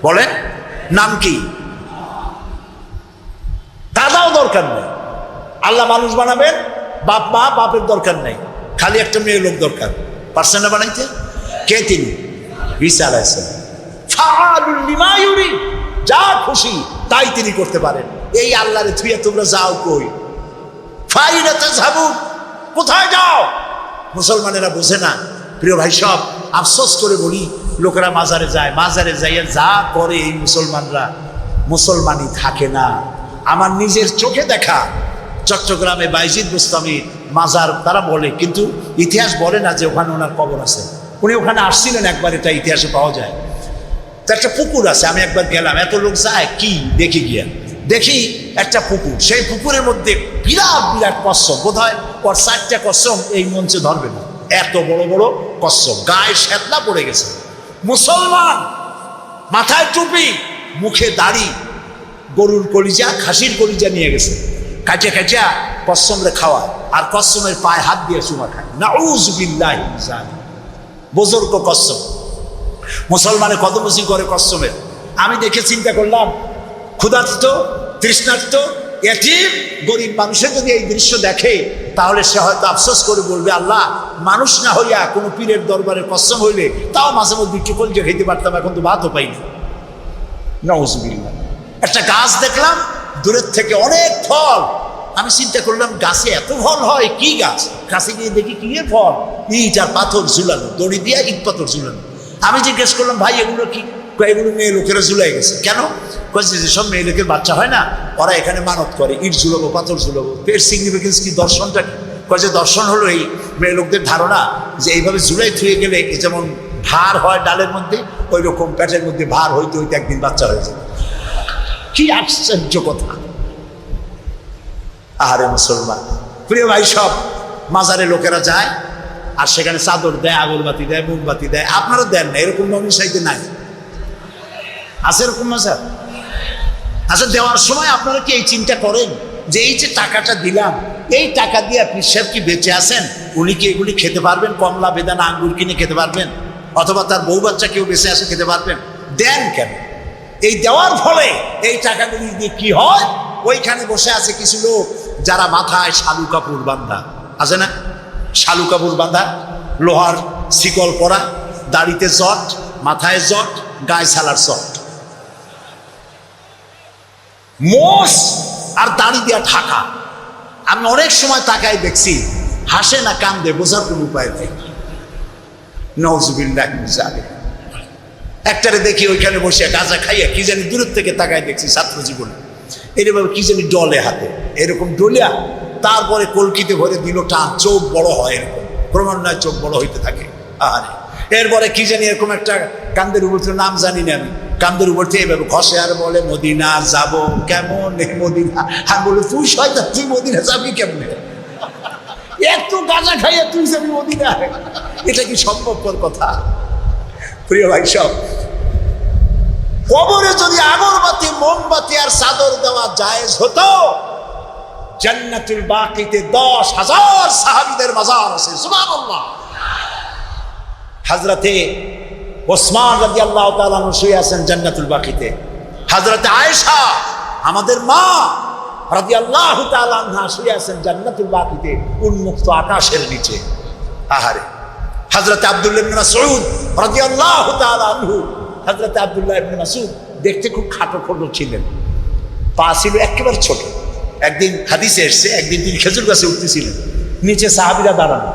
বলেন নাম কি? দাদাও দরকার নেই। আল্লাহ মানুষ বানাবেন, বাপ মা বাপের দরকার নেই, খালি একটা মেয়ে লোক দরকার। পারছেন না বানাইতে? কে তিনি? ঈসা আলাইহিস সালাম। ফাআলুল লিমা ইউরিদ, যা খুশি তাই তিনি করতে পারেন। এই আল্লাহরে থুইয়া তোমরা যাও কই? ফাইনা তাযহাবুন, কোথায় যাও? মুসলমানেরা বোঝে না। প্রিয় ভাই, সব আফসোস করে বলি, লোকেরা মাজারে যায়, মাজারে যাইয়া যা করে এই মুসলমানরা, মুসলমানই থাকে না। আমার নিজের চোখে দেখা চট্টগ্রামে বাইজিদ বুস্তামির মাজার তারা বলে, কিন্তু ইতিহাস বলে না যে ওখানে ওনার কবর আছে। উনি ওখানে আসছিলেন একবার, এটা ইতিহাসে পাওয়া যায়। তো একটা পুকুর আছে, আমি একবার গেলাম, এত লোক যায় কি দেখি গিয়া, দেখি একটা পুকুর, সেই পুকুরের মধ্যে বিরাট বিরাট কচ্ছপ, বোধ হয় ওর 4টা কচ্ছপ এই মঞ্চে ধরবে না, এত বড় বড় কচ্ছপ, গায়ে শ্যাতলা পড়ে গেছে। মুসলমান, মাথায় টুপি, মুখে দাড়ি, গরুর কলিজা খাসির কলিজা নিয়ে গেছে, কাটিয়া কাটিয়া কচ্ছমরে খাওয়া, আর কচ্ছমের পায়ে হাত দিয়ে চুমা খায়। নাউযুবিল্লাহি মিন যালিক। বুজুর্গ কচ্ছপ, মুসলমানে কদমসি করে কচ্ছমের। আমি দেখে চিন্তা করলাম, ক্ষুধার্ত, তৃষ্ণার্ত, এতিম, গরিব মানুষের যদি এই দৃশ্য দেখে তাহলে সে হয়তো আফসোস করে বলবে, আল্লাহ, মানুষ না হইয়া কোনো পীরের দরবারে কচ্ছম হইলে তাও মাঝে মধ্যে একটু কলিজা খেতে পারতাম, এখন তো ভাতও পাই না। নাউযুবিল্লাহ। একটা গাছ দেখলাম দূরের থেকে, অনেক ফল। আমি চিন্তা করলাম গাছে এত ফল হয়, কি গাছ? কাছে গিয়ে দেখি কি এর ফল, ইট আর পাথর ঝুলানো, দড়ি দিয়ে ইট পাথর ঝুলানো। আমি জিজ্ঞেস করলাম, ভাই এগুলো কি? এগুলো মেয়ে লোকেরা ঝুলাই গেছে। কেন? কয়েছে যেসব মেয়ে লোকের বাচ্চা হয় না, ওরা এখানে মানত করে, ইট ঝুলাবো, পাথর ঝুলাবো। এর সিগনিফিকেন্স কি, দর্শনটা কি? কয়েছে দর্শন হলো এই মেয়ে লোকদের ধারণা যে এইভাবে ঝুলাই থুয়ে গেলে যেমন ভার হয় ডালের মধ্যে, ওই রকম পেটের মধ্যে ভার হইতে হইতে একদিন বাচ্চা হয়ে যাবে। কি আশ্চর্য কথা! আহারে মুসলমান, প্রিয় ভাই, সব মাজারে লোকেরা যায় আর সেখানে চাদর দেয়, আগরবাতি দেয়, মোমবাতি দেয়। আপনারা দেন না, এরকম মানুষ সাইতে নাই, আছে এরকম মাজার? আচ্ছা, দেওয়ার সময় আপনারা কি এই চিন্তা করেন যে এই যে টাকাটা দিলাম, এই টাকা দিয়ে আপনি সাহেব কি বেঁচে আছেন, উনি কি এগুলি খেতে পারবেন? কমলা, বেদানা, আঙ্গুর কিনে খেতে পারবেন? অথবা তার বউ বাচ্চা কেউ বেঁচে আসে খেতে পারবেন? দেন কেন? এই দেওয়ার ফলে এই টাকাগুলি দিয়ে কি হয়? ওইখানে বসে আছে কিছু লোক যারা মাথায় শালু কাপড় বাঁধা আছে না, শালু কাপড় বাঁধা, লোহার শিকল পরা, দাড়িতে জট, মাথায় জট, গায়ে সালার চট, মোষ আর দাড়ি দিয়া ঢাকা। আমি অনেক সময় তাকাই দেখছি, হাসে না কান্দে বোঝার কোনো উপায় নেই। নওজুবিল্লাহ। একটারে দেখি ওইখানে বসে গাঁজা খাইয়া কি জানি দূরের থেকে তাকায় দেখছি ছাত্র জীবনে এরকম কি জানি ডলে হাতে এরকম ডলিয়া, তারপরে কলকিতে ভরে দিল টান, চোখ বড় হয়, এরকম ক্রমান্বয়ে চোখ বড় হইতে থাকে। আরে এরপরে কি জানি এরকম একটা কান্দের উপর, নাম জানি না আমি, কান্দের উপর থেকে এভাবে ঘষে আর বলে মদিনা যাব কেমন মদিনা। হ্যাঁ বলে তুই শয়তান, তুই মদিনা যাবি কেমনে? এত গাঁজা খাইয়া তুই যাবি মদিনা? এটা কি সম্ভবপর কথা? প্রিয় ভাই সব, কবরে যদি আগরবাতি, মোমবাতি আর চাদর দেওয়া জায়েজ হতো, জান্নাতুল বাকিতে 10,000 সাহাবীদের মাজার আছে। সুবহানাল্লাহ। হযরতে ওসমান রাদিয়াল্লাহু তাআলা আনহু শুয়ে আছেন জান্নাতুল বাকিতে। হযরতে আয়েশা আমাদের মা রাদিয়াল্লাহু তাআলা আনহা শুয়ে আছেন জান্নাতুল বাকিতে উন্মুক্ত আকাশের নিচে। আহারে হযরতে আব্দুল্লাহ ইবনে মাসউদ রাদিয়াল্লাহু তাআলা আনহু, হযরতে আব্দুল্লাহ ইবনে মাসউদ দেখতে খুব খাটো খোটো ছিলেন, পা ছিল একেবারে ছোট। একদিন হাদিসে এসেছে, একদিন তিনি খেজুর গাছে উঠতেছিলেন, নিচে সাহাবীরা দাঁড়ানো,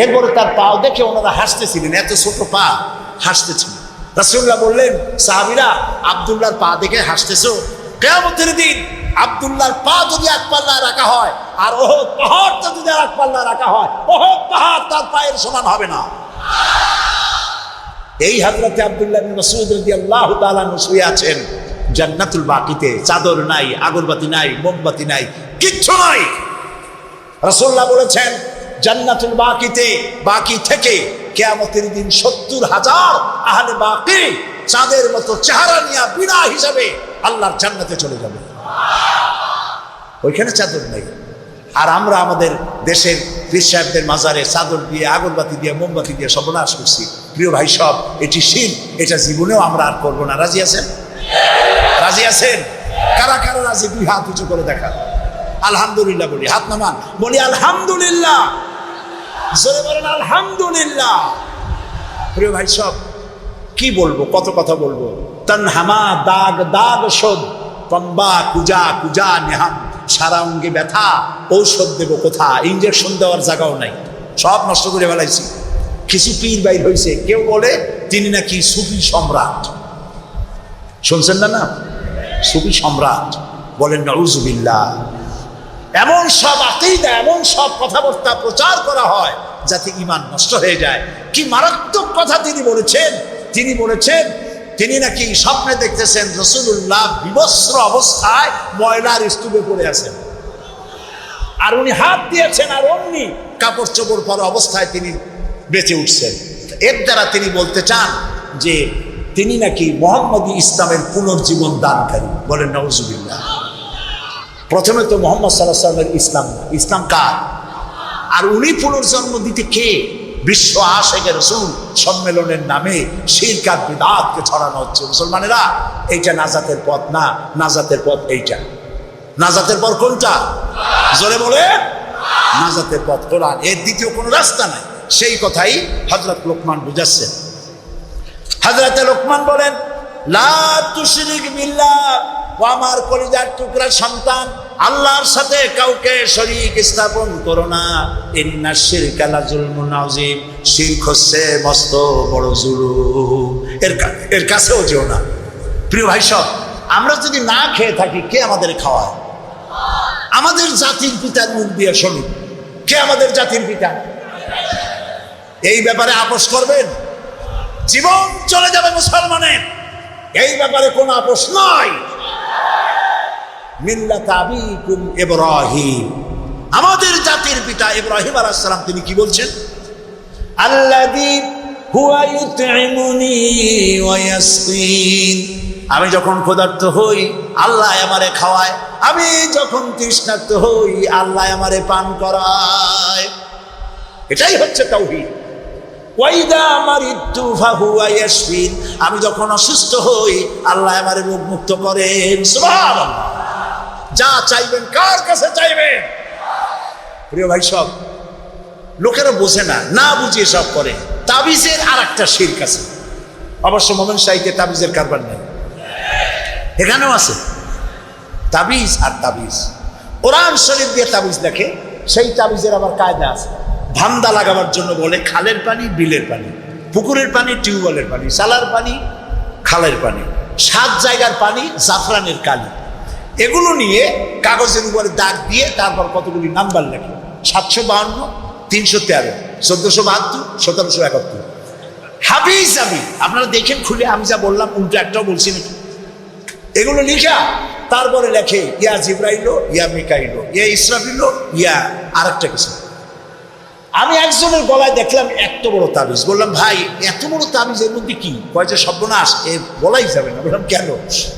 এরপরে তার পাও দেখে ওনারা হাসতেছিলেন, এত ছোট পা, হাসতেছিলেন। রাসূলুল্লাহ বললেন, সাহাবীরা আব্দুল্লাহর পা দেখে হাসতেছো? কিয়ামতের দিন আব্দুল্লাহর পা যদি এক পাল্লায় রাখা হয় আর উহুদ পাহাড়টা যদি এক পাল্লায় রাখা হয়, উহুদ পাহাড় তার পায়ের সমান হবে না। এই হযরতে আব্দুল্লাহ ইবনে মাসউদ রাদিয়াল্লাহু তাআলা আনহু শুয়ে আছেন জান্নাতুল বাকিতে, চাদর নাই, আগরবাতি নাই, মোমবাতি নাই, কিচ্ছু নাই। রাসূলুল্লাহ বলেছেন জান্নাতুল বাকিতে, বাকি থেকে কিয়ামতের দিন 70,000 আহলে বাকি চাঁদের মতো চেহারা নিয়ে বিনা হিসাবে আল্লাহর জান্নাতে চলে যাবে। ওইখানে চাদর নেই, আর আমরা আমাদের দেশের পীর সাহেবদের মাজারে চাদর দিয়ে, আগরবাতি দিয়ে, মোমবাতি দিয়ে সর্বনাশ করছি। প্রিয় ভাই সব, এটি শিরক, এটা জীবনেও আমরা আর করবো না। রাজি আছেন? রাজি আছেন? কারা কারা রাজি? দুই হাত উঁচু করে দেখা। আলহামদুলিল্লাহ বলি, হাত নামান, বলি আলহামদুলিল্লাহ, জোরে বলেন আলহামদুলিল্লাহ। প্রিয় ভাই সব, কি বলবো, কত কথা বলবো। তনহামা দাগ দাগ শোধ, তম্বা কুজা কুজা নেহাম, সারা অঙ্গে ব্যথা, ঔষধ দেবো কোথা, ইঞ্জেকশন দেওয়ার জায়গাও নাই, সব নষ্ট করে ফেলাইছি। কিছু পীর বাইর হয়েছে, কেউ বলে তিনি নাকি সুফি সম্রাট, শুনছেন না? না, সুফি সম্রাট বলেন, নাউজুবিল্লাহ। এমন সব আকীদা, এমন সব কথাবার্তা প্রচার করা হয় যাতে ঈমান নষ্ট হয়ে যায়। কি মারাত্মক কথা তিনি বলেছেন! তিনি বলেছেন তিনি নাকি স্বপ্নে দেখতেছেন রাসূলুল্লাহ বিবস্ত্র অবস্থায় ময়লার স্তূপে পড়ে আছেন, আর উনি হাত দিয়েছেন, আর অমনি কাপড় চোপড় পরা অবস্থায় তিনি বেঁচে উঠছেন। এর দ্বারা তিনি বলতে চান যে তিনি নাকি মুহাম্মদী ইসলামের পুনর্জীবন দানকারী। বলেন নাউজুবিল্লাহ। প্রথমে তো মুহাম্মদ সাল্লাল্লাহু আলাইহি ওয়াসাল্লামের ইসলাম না, ইসলাম কার? আর উনি পুনর্জন্ম দিতে কে? বিশ্ব আশিকে রাসূল সম্মেলনের নামে শিরক আর বিদআতকে ছড়ানো হচ্ছে। মুসলমানেরা, এইটা নাজাতের পথ না, নাজাতের পথ এইটা। নাজাতের পথ কোনটা? জোরে বলে, নাজাতের পথ কোরআন, এর দ্বিতীয় কোনো রাস্তা নাই। সেই কথাই হযরত লোকমান বুঝাচ্ছেন। হযরত লোকমান বলেন, লা তুশরিক বিল্লাহ, ও আমার কলিজার টুকরা সন্তান, আল্লাহর সাথে কাউকে শরীক স্থাপন করো না। ইন্নাশ শিরকা লাযুলমুন আযীম, শিরক হচ্ছে মস্ত বড় জুলুম, এর কাছেও যেও না। প্রিয় ভাই সব, আমরা যদি না খেয়ে থাকি, কে আমাদের খাওয়ায়? আমাদের জাতির পিতার মুখ দিয়ে শুনি, কে আমাদের জাতির পিতা? এই ব্যাপারে আপোষ করবেন? জীবন চলে যাবে মুসলমানের, এই ব্যাপারে কোনো আপোষ নয়। মিল্লাত আবিকুম ইব্রাহিম, আমাদের জাতির পিতা ইব্রাহিম আলাইহিস সালাম, তিনি কি বলছেন? আল্লাযী হুয়া ইউতঈমুনি ওয়া ইয়াসকিন, আমি যখন ক্ষুধার্ত হই আল্লাহ আমারে খাওয়ায়, আমি যখন তৃষ্ণার্ত হই আল্লাহ আমারে পান করায়। এটাই হচ্ছে তাওহীদ। ওয়াইদা মারিদতু ফাহুয়া ইয়াশফিন, আমি যখন অসুস্থ হই আল্লাহ আমারে রোগ মুক্ত করেন। সুবহানাল্লাহ। যা চাইবেন কার কাছে চাইবেন? প্রিয় ভাই, সব লোকেরা বোঝে না, না বুঝিয়ে সব করে। তাবিজের আর একটা শিরক আছে। অবশ্য মোমেন শাহীকে তাবিজের কারবার নেই, এখানেও আছে তাবিজ। আর তাবিজ কোরআন শরীফ দিয়ে তাবিজ দেখে, সেই তাবিজের আবার কায়দা আছে। ধান্দা লাগাবার জন্য বলে খালের পানি, বিলের পানি, পুকুরের পানি, টিউবওয়েলের পানি, সালার পানি, খালের পানি, 7 জায়গার পানি, জাফরানের কালি, এগুলো নিয়ে কাগজের উপরে দাগ দিয়ে তারপর কতগুলি নাম্বার লেখে, 752, 313, 1472, 1771। হাবিজ আমি, আপনারা দেখেন খুলে, আমি যা বললাম উল্টো একটাও বলছি নাকি? এগুলো লিখা তারপরে লেখে ইয়া জিব্রাইল, ইয়া মিকাইল, ইয়া ইসরাফিল, ইয়া আরেকটা কিছু। আমি একজনের গলায় দেখলাম এত বড় তাবিজ, বললাম ভাই এত বড় তাবিজ এর মধ্যে কি? কয় যে সর্বনাশ, এ বলাই যাবে না। বললাম কেন?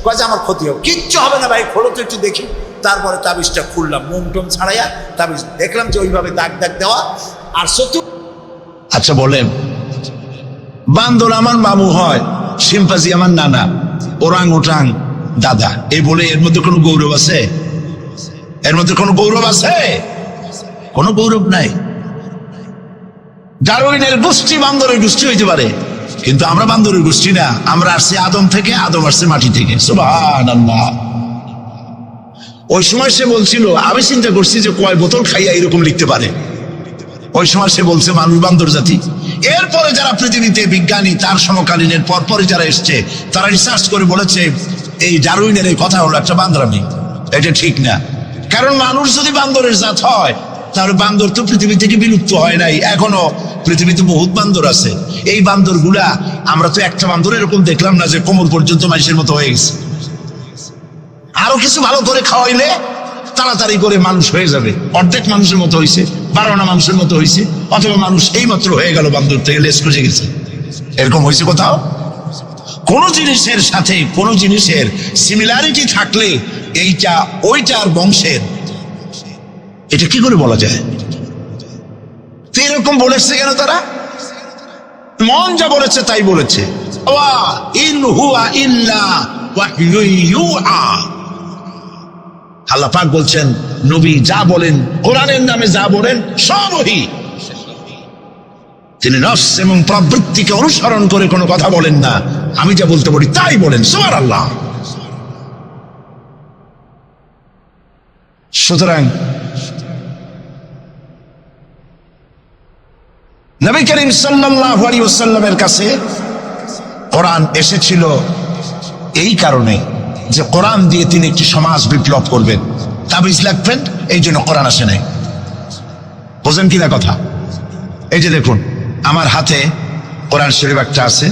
কয় যে আমার ক্ষতি হবে। কিচ্ছু হবে না ভাই, খোলো তো একটু দেখি। তারপরে তাবিজটা খুললাম, মোম টোম ছাড়াইয়া তাবিজ দেখলাম যে ওইভাবে দাগ দাগ দেওয়া। আর আচ্ছা বলেন, বান্দর আমার মামু হয়, শিম্পাজি আমার নানা, ওরাং ওটাং দাদা, এই বলে এর মধ্যে কোনো গৌরব আছে? এর মধ্যে কোনো গৌরব আছে? কোনো গৌরব নাই। ডারউইনের গোষ্ঠী বান্দরের গোষ্ঠী হইতে পারে, কিন্তু আমরা বান্দরের গোষ্ঠী না। আমরা আসছি আদম থেকে, আদম আসছে মাটি থেকে। সুবহানাল্লাহ। ওই সময় সে বলছিল, আমি চিন্তা করছি যে কয় বোতল খাইয়া এরকম লিখতে পারে। ওই সময় সে বলছে মানুষ বান্দর জাতি। এরপরে যারা পৃথিবীতে বিজ্ঞানী, তার সমকালীনের পরপরে যারা এসছে, তারা রিসার্চ করে বলেছে এই ডারউইনের এই কথা হলো একটা বান্দরামি, এটা ঠিক না। কারণ মানুষ যদি বান্দরের জাত হয়, তাহলে বান্দর তো পৃথিবী থেকে বিলুপ্ত হয় নাই, এখনো পৃথিবীতে বহুত বান্দর আছে। এই বান্দর গুলা, আমরা তো একটা বান্দর এরকম দেখলাম না যে কোমর পর্যন্ত মানুষের মতো হয়ে গেছে। আরো কিছু ভালো করে খাওয়াইলে তাড়াতাড়ি করে মানুষ হয়ে যাবে। অর্ধেক মানুষের মতো হয়েছে, 12 মানুষের মতো হয়েছে, অথবা মানুষ এই মাত্র হয়ে গেল বান্দর থেকে লেস খুঁজে গেছে। এরকম হয়েছে কোথাও? কোন জিনিসের সাথে কোন জিনিসের সিমিলারিটি থাকলে এইটা ওইটার বংশের, এটা কি করে বলা যায়? তো এরকম বলেছে কেন তারা? মন যা বলেছে তাই বলেছে। আল্লাহ পাক বলছেন, নবী যা বলেন, কোরআনের নামে যা বলেন সব ওহী। তিনি নফস এবং প্রবৃত্তিকে অনুসরণ করে কোনো কথা বলেন না। আমি যা বলতে বলি তাই বলেন। সুবহানাল্লাহ। সুতরাং নবী করিম সাল্লাল্লাহু আলাইহি ওয়াসাল্লামের কাছে কোরআন এসেছিল এই কারণে যে কোরআন দিয়ে তিনি একটি সমাজ বিপ্লব করবেন, তাবিজ লিখবেন, এই জন্য কোরআন আসে নাই। বোঝেন কিনা কথা? এই যে দেখুন, আমার হাতে কোরআন শরীফ একটা আছে,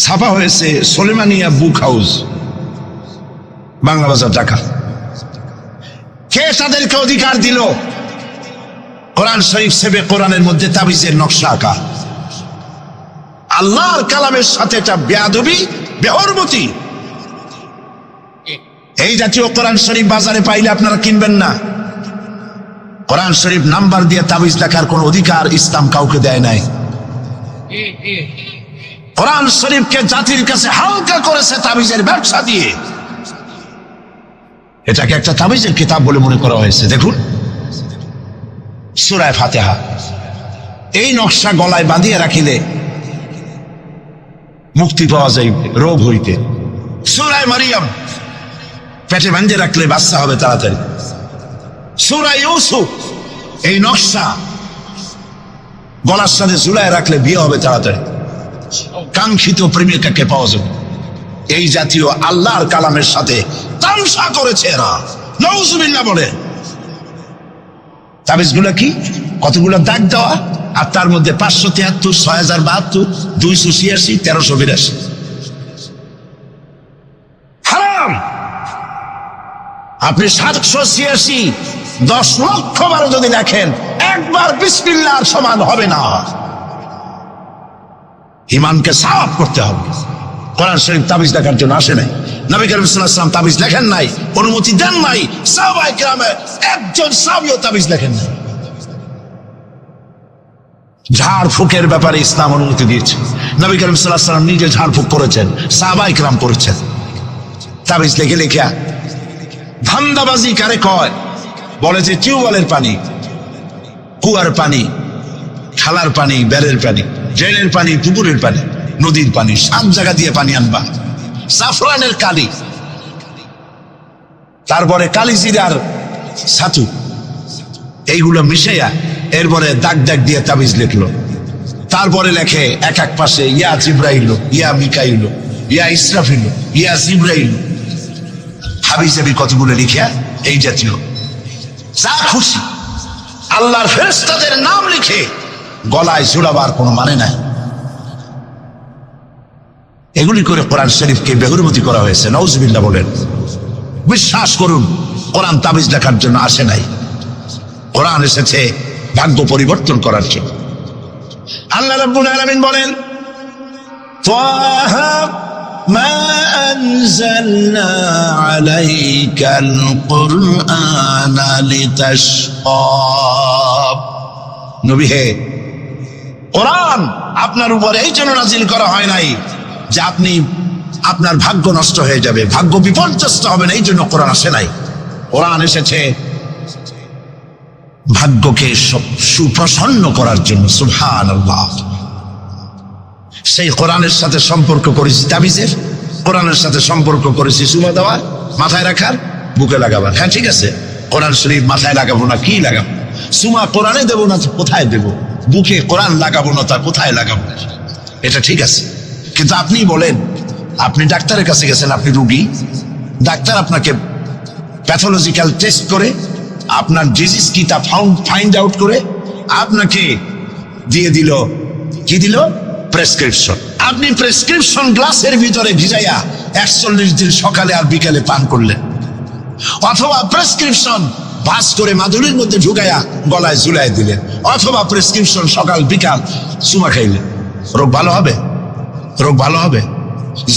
ছাপা হয়েছে সুলেমানিয়া বুক হাউস, বাংলা বাজার, ঢাকা। কে তাদেরকে অধিকার দিল কোরআন শরীফ সেবে কোরআনের মধ্যে তাবিজের নকশা আঁকা? আল্লাহর কালামের সাথে এটা বেয়াদবি, বেহরমতি। এই জাতীয় কোরআন শরীফ বাজারে পাইলে আপনারা কিনবেন না। কোরআন শরীফ নাম্বার দিয়ে তাবিজ লেখার কোন অধিকার ইসলাম কাউকে দেয় নাই। কোরআন শরীফকে জাতির কাছে হালকা করেছে তাবিজের ব্যবসা দিয়ে। এটাকে একটা তাবিজের কিতাব বলে মনে করা হয়েছে। দেখুন সূরা ফাতিহা, এই নকশা গলায় বাঁধিয়ে রাখিলে মুক্তি পাওয়া যায় রোগ হইতে। সূরা মারিয়াম পেটে বাঁধিয়ে রাখলে বাচ্চা হবে তাড়াতাড়ি। সূরা ইউসুফ, এই নকশা গলার সাথে ঝুলায় রাখলে বিয়ে হবে তাড়াতাড়ি, কাঙ্ক্ষিত প্রেমিকাকে পাওয়া যাবে। এই জাতীয় আল্লাহর কালামের সাথে তামসা করেছে এরা, নাউজুবিল্লাহ বলে। তাবিজগুলো কি? কতগুলো দাগ দেওয়া, আর তার মধ্যে 573, 6072, 286, 1382। হারাম। আপনি 786, 10 লক্ষ বারো যদি দেখেন, একবার বিসমিল্লাহর সমান হবে না। ইমানকে সাফ করতে হবে। কোরআন শরীফ তাবিজ লেখার জন্য আসে নাই। নবী করিম সাল্লাল্লাহু আলাইহি ওয়াসাল্লাম তাবিজ লেখেন নাই, অনুমতি দেন নাই। সাহাবায়ে কেরামের একজন সাহাবীও তাবিজ লেখেন নাই। ঝাড় ফুকের ব্যাপারে ইসলাম অনুমতি দিয়েছে। নবী করিম সাল্লাল্লাহু আলাইহি ওয়াসাল্লাম নিজে ঝাড় ফুক করেছেন, সাহাবায়ে কেরাম করেছেন। তাবিজ লিখে লিখে ধান্দাবাজি কারে কয়? বলে যে টিউবওয়েলের পানি, কুয়ার পানি, খালার পানি, বেলের পানি, ড্রেনের পানি, পুকুরের পানি, নদীর পানি, সব জায়গা দিয়ে পানি আনবা। জাফরানের কালি, তারপরে কালিজিরার ছাতু, এইগুলো মিশাইয়া এরপরে দাগ দাগ দিয়ে তাবিজ লিখলো। তারপরে লেখে এক এক পাশে ইয়া জিব্রাইল, ইয়া মিকাইল, ইয়া ইসরাফিল, ইয়া জিব্রাইল, হাবি জাবি কতগুলো লিখিয়া এই জাতীয় যা খুশি আল্লাহর ফেরেশতাদের নাম লিখে গলায় ঝুলাবার কোনো মানে নাই। এগুলি করে কোরআন শরীফকে বেহুরমতি করা হয়েছে। নাউজুবিল্লাহ বলেন। বিশ্বাস করুন, কোরআন তাবিজ লেখার জন্য আসে নাই। কোরআন এসেছে ভাগ্য পরিবর্তন করার জন্য। আল্লাহ রাব্বুল আলামিন বলেন, তাহা মা আনজালনা আলাইকাল কুরআনা লিতাশকা। নবী হে, কোরআন আপনার উপর এই জন্য নাজিল করা হয় নাই যে আপনি আপনার ভাগ্য নষ্ট হয়ে যাবে, ভাগ্য বিপর্যস্ত হবেন, এই জন্য কোরআন আসে নাই। কোরআন এসেছে ভাগ্যকে সুপ্রসন্ন করার জন্য। সুবহানাল্লাহ। সেই কোরআনের সাথে সম্পর্ক করেছি তাবিজের, কোরআনের সাথে সম্পর্ক করেছি সুমা দেওয়ার, মাথায় রাখার, বুকে লাগাবার। হ্যাঁ ঠিক আছে, কোরআন শরীফ মাথায় লাগাবো না কি লাগাবো? সুমা কোরআনে দেবো না কোথায় দেবো? বুকে কোরআন লাগাবো না তা কোথায় লাগাবো? এটা ঠিক আছে, কিন্তু আপনি বলেন, আপনি ডাক্তারের কাছে গেছেন, আপনি রুগী, ডাক্তার আপনাকে প্যাথোলজিক্যাল টেস্ট করে আপনার ডিজিজ কি তা ফাইন্ড আউট করে আপনাকে দিয়ে দিল, কি দিল? প্রেসক্রিপশন। আপনি প্রেসক্রিপশন গ্লাসের ভিতরে ভিজাইয়া 41 দিন সকালে আর বিকালে পান করলেন, অথবা প্রেসক্রিপশন ভাস করে মাদুলির মধ্যে ঢুকাইয়া গলায় ঝুলাই দিলেন, অথবা প্রেসক্রিপশন সকাল বিকাল চুমা খাইলেন। রোগ ভালো হবে? রোগ ভালো হবে?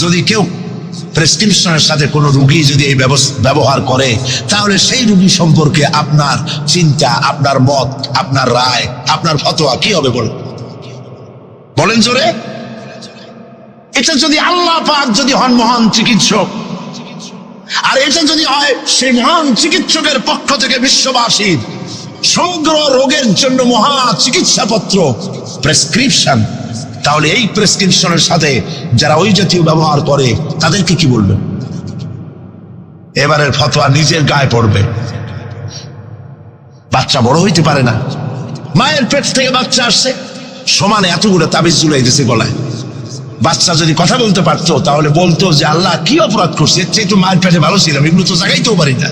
যদি কেউ প্রেসক্রিপশনের সাথে কোনো রুগী যদি এই ব্যবহার করে, তাহলে সেই রুগী সম্পর্কে আপনার চিন্তা, আপনার মত, আপনার রায়, আপনার ফতোয়া কি হবে বলেন? বলেন জোরে। এটা যদি আল্লাহ পাক যদি হন মহান চিকিৎসক, আর এটা যদি হয় সেই মহান চিকিৎসকের পক্ষ থেকে বিশ্ববাসীর সমগ্র রোগের জন্য মহা চিকিৎসাপত্র প্রেসক্রিপশন, তাহলে এই প্রেসক্রিপশনের সাথে যারা ওই জাতীয় ব্যবহার করে তাদেরকে কি বলবেন? এবারের ফতোয়া নিজের গায়ে পড়বে। বাচ্চা বড় হইতে পারে না, মায়ের পেট থেকে বাচ্চা আসছে, সমানে এতগুলো তাবিজ ঝুলাই দিছে গলায়। বাচ্চা যদি কথা বলতে পারতো তাহলে বলতো যে আল্লাহ কি অপরাধ করছে, এর চেয়ে তো মায়ের পেটে ভালো ছিলাম, এগুলো তো জাগাইতেও পারি না।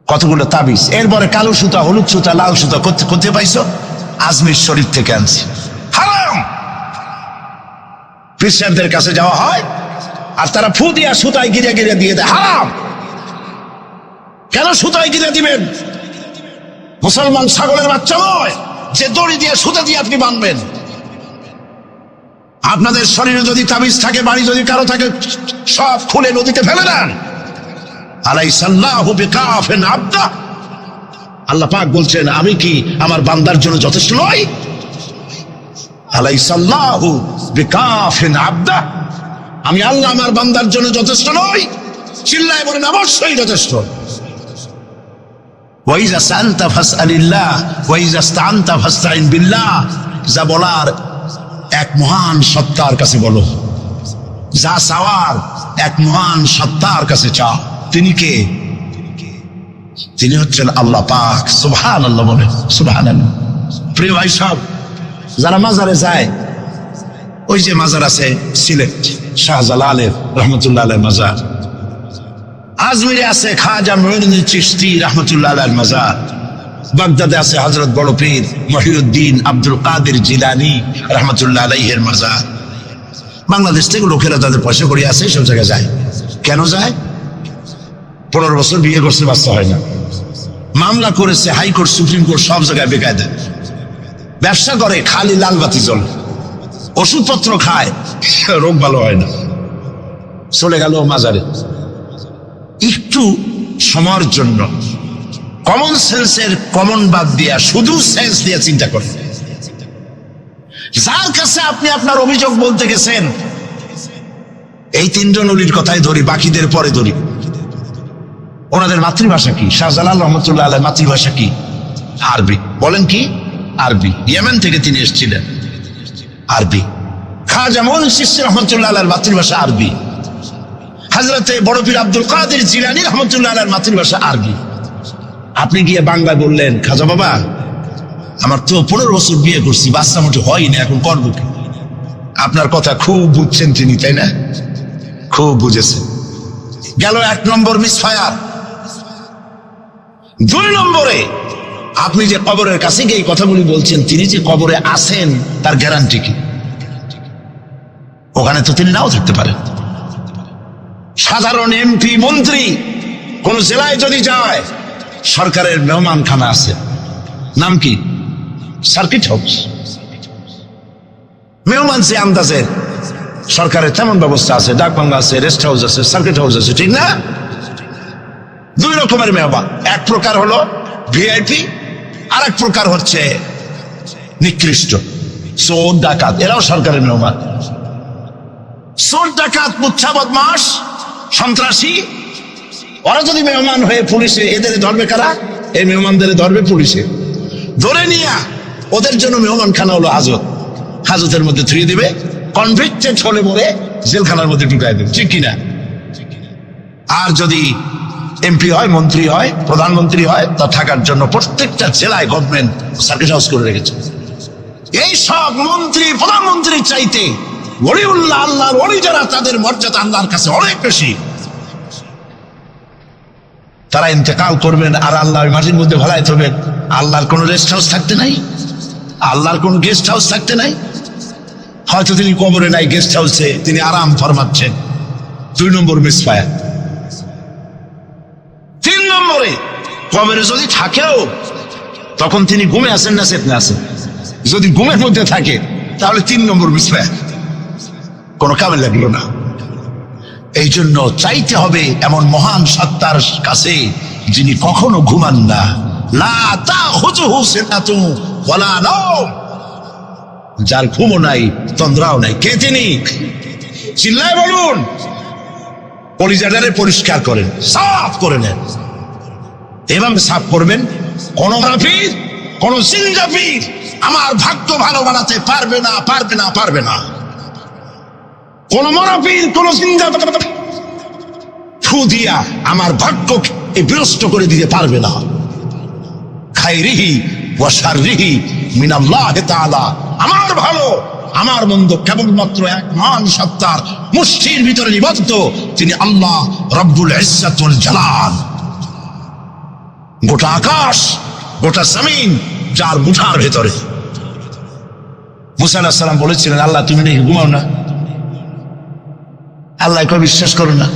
কতগুলো তাবিজ, এরপরে কালো সুতা, হলুদ সুতা, লাল সুতা কোথায় পাইছো? আজমির শরীফ থেকে আনছি। হারাম। পীর সাহেবদের কাছে যাওয়া হয় আর তারা ফু দিয়া সুতায় গিরে গিরে দিয়ে দেয়। হারাম। কেন সুতায় গিরে দিবেন? মুসলমান ছাগলের বাচ্চা নয় যে দড়ি দিয়ে সুতা দিয়ে আপনি বাঁধবেন। আপনাদের শরীরে যদি তাবিজ থাকে, বাড়ি যদি কারো থাকে, সব খুলে নদীতে ফেলে দেন। আলাইসাল্লাহু বিকাফিন আবদা। আল্লাহ পাক বলছেন, আমি কি আমার বান্দার জন্য যথেষ্ট নই? আলাইসাল্লাহু বিকাফিন আবদা। আমি আল্লাহ আমার বান্দার জন্য যথেষ্ট নই? চিল্লায় বলেন অবশ্যই যথেষ্ট। ওয়াইজা সাআলতা ফাসআলিল্লাহ ওয়াইজা ইসতাআনতা ফাসতাইন বিল্লাহ। যা বলার এক মহান সত্তার কাছে বলো, যা চাওয়ার এক মহান সত্তার কাছে চাও। তিনি কে? তিনি হচ্ছেন আল্লাহ পাক। সুবহানাল্লাহ বলেন, সুবহানাল্লাহ। প্রিয় ভাই সব, যারা মাজারে যায়, ওই যে মাজার আছে সিলেট শাহজালালের রহমতুল্লাহ আলাইহির মাজার, আজমিরে আছে খাজা মুঈনুদ্দিন চিশতি রহমতুল্লাহ আলাইহির মাজার, বাগদাদে আছে হযরত বড় পীর মহিউদ্দিন আব্দুল কাদের জিলানী রহমতুল্লাহ আলাইহির মাজার। বাংলাদেশ থেকে লোকেরা তাদের পয়সা করি আছে, সব জায়গায় যায়। কেন যায়? 15 বছর বিয়ে করছে, বাচ্চা হয় না, মামলা করেছে হাইকোর্ট, সুপ্রিম কোর্ট, সব জায়গায় বেকায়দা। ব্যবসা করে, খালি লাল বাতি জ্বলে, ওষুধপত্র খায়, রোগ ভালো হয় না, চলে গেল মাজারে। একটু সময়ের জন্য কমন সেন্সের কমন বাদ দিয়া শুধু সেন্স দিয়ে চিন্তা করেন। যার কাছে আপনি আপনার অভিযোগ বলতে গেছেন, এই তিনজন অলির কথাই ধরি, বাকিদের পরে ধরি। ওনাদের মাতৃভাষা কি? শাহজালাল রহমতুল্লাহ আলাইহির মাতৃভাষা কি? আরবি। বলেন কি? আরবি। ইয়েমেন থেকে তিনি এসেছিলেন, আরবি। খাজা মঈনুদ্দিন চিশতি রহমতুল্লাহ আলাইহির মাতৃভাষা আরবি। হযরতে বড় পীর আব্দুল কাদের জিলানী রহমতুল্লাহ আলাইহির মাতৃভাষা আরবি। আপনি গিয়ে বাংলায় বললেন, খাজা বাবা আমার তো 15 বছর বিয়ে করছি, বাচ্চা মোটে হয় না, এখন করবো কি? আপনার কথা খুব বুঝছেন তিনি, তাই না? খুব বুঝেছেন। গেল 1 নম্বর মিসফায়ার। 2 নম্বরে, আপনি যে কবরের কাছে গিয়ে এই কথাগুলি বলছেন, তিনি যে কবরে আছেন তার গ্যারান্টি কি? ওখানে তো তিনি নাও থাকতে পারেন। সাধারণ এমপি মন্ত্রী কোন জেলায় যদি যায়, সরকারের মেহমানখানা আছে, নাম কি? Circuit house. মেহমান সে আন্দাজের, সরকারের তেমন ব্যবস্থা আছে, ডাক বাংলা আছে, রেস্ট হাউস আছে, সার্কিট হাউস আছে, ঠিক না? 2 রকমের মেহমান। এক প্রকার হলো ভিআইপি, আর এক প্রকার হচ্ছে নিকৃষ্ট, চোর ডাকাত। এরাও সরকারের মেহমান। চোর ডাকাত, মুচ্ছা বদমাস, সন্ত্রাসী, ওরা যদি মেহমান হয়ে পুলিশে, এদের ধরবে কারা? এই মেহমানদের ধরবে পুলিশে। ধরে নিয়ে ওদের জন্য মেহমানখানা হলো হাজত। হাজতের মধ্যে থুয়ে দিবে, কনভিক্টেড হলে পরে জেলখানার মধ্যে ঢুকাই দেবে, ঠিক কিনা? আর যদি এমপি হয়, মন্ত্রী হয়, প্রধানমন্ত্রী হয়, তা থাকার জন্য প্রত্যেকটা জেলায় গভর্নমেন্ট সার্কিট হাউস করে রেখেছে। এই সব মন্ত্রী প্রধানমন্ত্রীর চাইতে ওলিউল্লাহ, আল্লাহর ওলি যারা, তাদের মর্যাদা আল্লাহর কাছে অনেক বেশি। তারা ইন্তেকাল করবেন আর আল্লাহ ওই মাটির মধ্যে ভালাই থাকবেন। আল্লাহর কোনো রেস্ট হাউস থাকতে নাই, আল্লাহর কোনো গেস্ট হাউস থাকতে নাই। হয়তো তিনি কবরে নাই, গেস্ট হাউসে তিনি আরাম ফরমাচ্ছেন। 2 নম্বর মিসফায়ার। 3 নম্বরে, কবরে যদি থাকেও তখন তিনি ঘুমে আছেন না চেতনে আছেন? যদি ঘুমের মধ্যে থাকে তাহলে 3 নম্বর মিসফায়ার, কোনো কামে লাগলো না। এই জন্য চাইতে হবে এমন মহান সত্তার কাছে যিনি কখনো ঘুমান না। লা তাখুযুহু সিনাতুন ওয়ালা নাওম, যার ঘুমও নাই, তন্দ্রাও নাই। কে তিনি? চিল্লায় বলুন। কলিজাটারে পরিষ্কার করেন, সাফ করে নেন। এভাবে সাফ করবেন, কোন মুনাফিক, কোন জিনজাফির আমার ভাগ্য ভালো বানাতে পারবে না, পারবে না, পারবে না। কোন মুনাফিক, কোন জিনজাফির ফু দিয়া আমার ভাগ্যকে বিনষ্ট করে দিতে পারবে না। খায়রিহি ওয়া শাররিহি মিনাল্লাহি তাআলা, আমার ভালো আমার মন্দ কেবলমাত্র এক মহান সত্তার মুষ্টির ভিতরে নিবদ্ধ, তিনি আল্লাহ রব্বুল ইজ্জত ওয়াল জালাল। গোটা আকাশ, গোটা জমিন যার মুঠার ভেতরে। মুসা আলাইহিস সালাম বলেছিলেন, আল্লাহ তুমি নাকি ঘুমাও না? আল্লাহ কই বিশ্বাস করো না?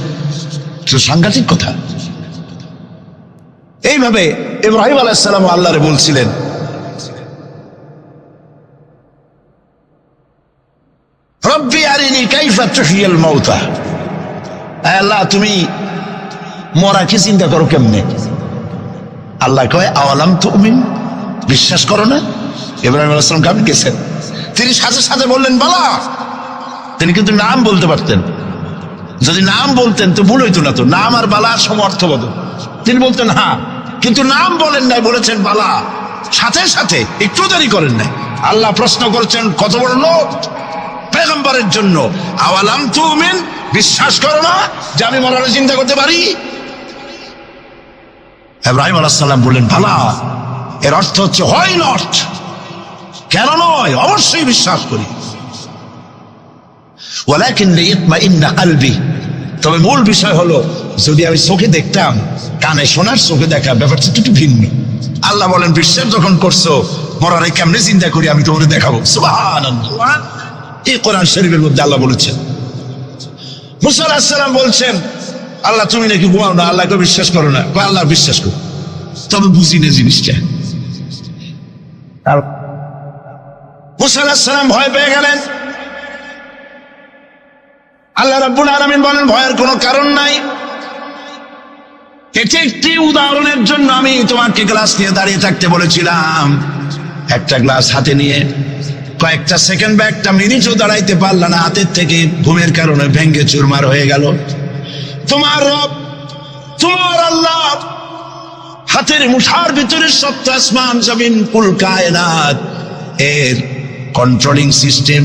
তো সাংঘাতিক কথা। এইভাবে ইব্রাহিম আলাইহিস সালাম আল্লাহরে বলছিলেন, রব্বি আরিনি কাইফা তুহিয়াল মাউতা, আল্লাহ তুমি মরাকে চিন্তা করো কেমনে? আল্লাহ কয় আওয়ালাম তুমিন, বিশ্বাস করো না? ইব্রাহিম আলাইহিস সালাম কাঁপে গেছেন। তিনি সাথে সাথে বললেন বালা। তিনি কিন্তু নাম বলতে পারতেন, যদি নাম বলতেন তো ভুল হইতো না। তো নাম আর বালার সমর্থবদ, তিনি বলতেন হ্যাঁ, কিন্তু নাম বলেন নাই, বলেছেন বালা। সাথে সাথে একটু দেরি করেন নাই। আল্লাহ প্রশ্ন করেছেন কত বড় লোক পেগম্বরের জন্য, আওয়ালাম তুমিন, বিশ্বাস করো না যে আমি মরার চিন্তা করতে পারি? ইব্রাহিম আলাইহিস সালাম বললেন বালা। এর অর্থ হচ্ছে হয় নট, কেন নয়, অবশ্যই বিশ্বাস করি। ওয়ালাকিন লিয়াতমাইন্না কলবি, তবে মূল বিষয় হলো যদি আমি চোখে দেখতাম, কানে শোনার, চোখে দেখা ব্যাপারটা একটু ভিন্ন। আল্লাহ বলেন বিশ্বাস যখন করছো, মরারে কেমনে চিন্তা করি আমি তোমাকে দেখাবো। সুবহানাল্লাহ, এই কোরআন শরীফের মধ্যে আল্লাহ বলেছেন। মুসা আলাইহিস সালাম বলছেন আল্লাহ তুমি নাকি ঘুমাও না, আল্লাহকে বিশ্বাস করো না? আল্লাহ বিশ্বাস করো, তবে বুঝি না জিনিসটা। মুসা আলাইহিস সালাম ভয় পেয়ে গেলেন। আল্লাহ রাব্বুল আলামিন বলেন ভয়ের কোনো কারণ নাই। এটি একটি উদাহরণের জন্য আমি তোমাকে গ্লাস নিয়ে দাঁড়িয়ে থাকতে বলেছিলাম। একটা গ্লাস হাতে নিয়ে কয়েকটা সেকেন্ড বা একটা মিনিটও দাঁড়াইতে পারলা না, হাতের থেকে ঘুমের কারণে ভেঙ্গে চুরমার হয়ে গেল। তোমার রব, তোমার আল্লাহ হাতের মুঠার ভিতরে সপ্ত আসমান জমিন কুল কায়নাত, এর কন্ট্রোলিং সিস্টেম,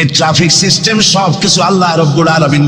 এর ট্রাফিক সিস্টেম সবকিছু আল্লাহ রাব্বুল আলামিন